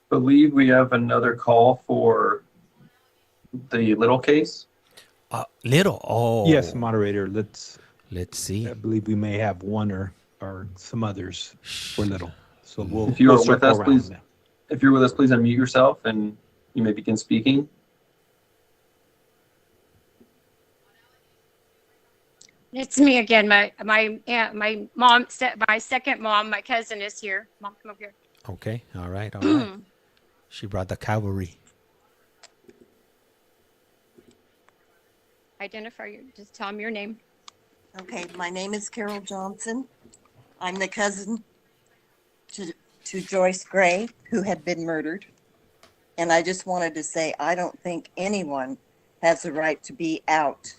S7: Believe we have another call for the little case.
S1: Little? Oh.
S5: Yes, moderator. Let's
S1: see.
S5: I believe we may have one or some others for little. So we'll.
S7: If you're
S5: we'll
S7: with
S5: circle
S7: us,
S5: around
S7: please.
S5: now.
S7: If you're with us, please unmute yourself and you may begin speaking.
S17: It's me again. My aunt, my mom, my second mom, my cousin is here. Mom, come over here.
S1: Okay. All right. All right. She brought the cavalry.
S17: Identify you. Just tell them your name.
S2: Okay, my name is Carol Johnson. I'm the cousin to Joyce Gray, who had been murdered. And I just wanted to say, I don't think anyone has the right to be out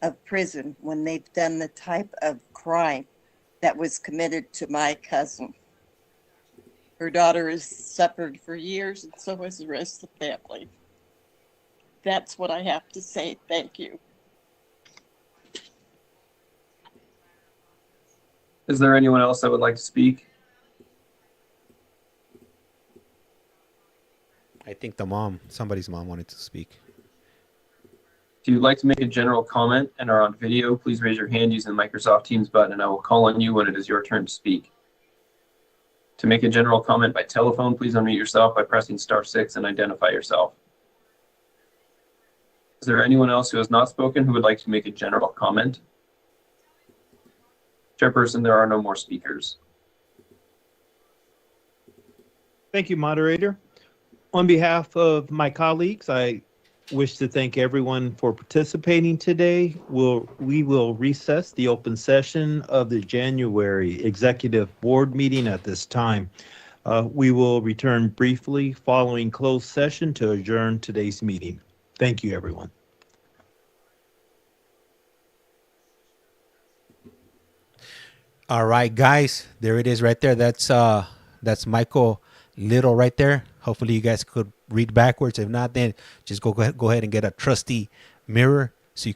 S2: of prison when they've done the type of crime that was committed to my cousin. Her daughter has suffered for years, and so has the rest of the family. That's what I have to say. Thank you.
S7: Is there anyone else that would like to speak?
S1: I think somebody's mom wanted to speak.
S7: If you'd like to make a general comment and are on video, please raise your hand using the Microsoft Teams button and I will call on you when it is your turn to speak. To make a general comment by telephone, please unmute yourself by pressing *6 and identify yourself. Is there anyone else who has not spoken who would like to make a general comment? Chairperson, there are no more speakers.
S5: Thank you, moderator. On behalf of my colleagues, I wish to thank everyone for participating today. We will recess the open session of the January Executive Board meeting at this time. We will return briefly following closed session to adjourn today's meeting. Thank you, everyone.
S1: All right, guys, there it is right there. That's Michael Little right there. Hopefully you guys could read backwards. If not, then just go ahead and get a trusty mirror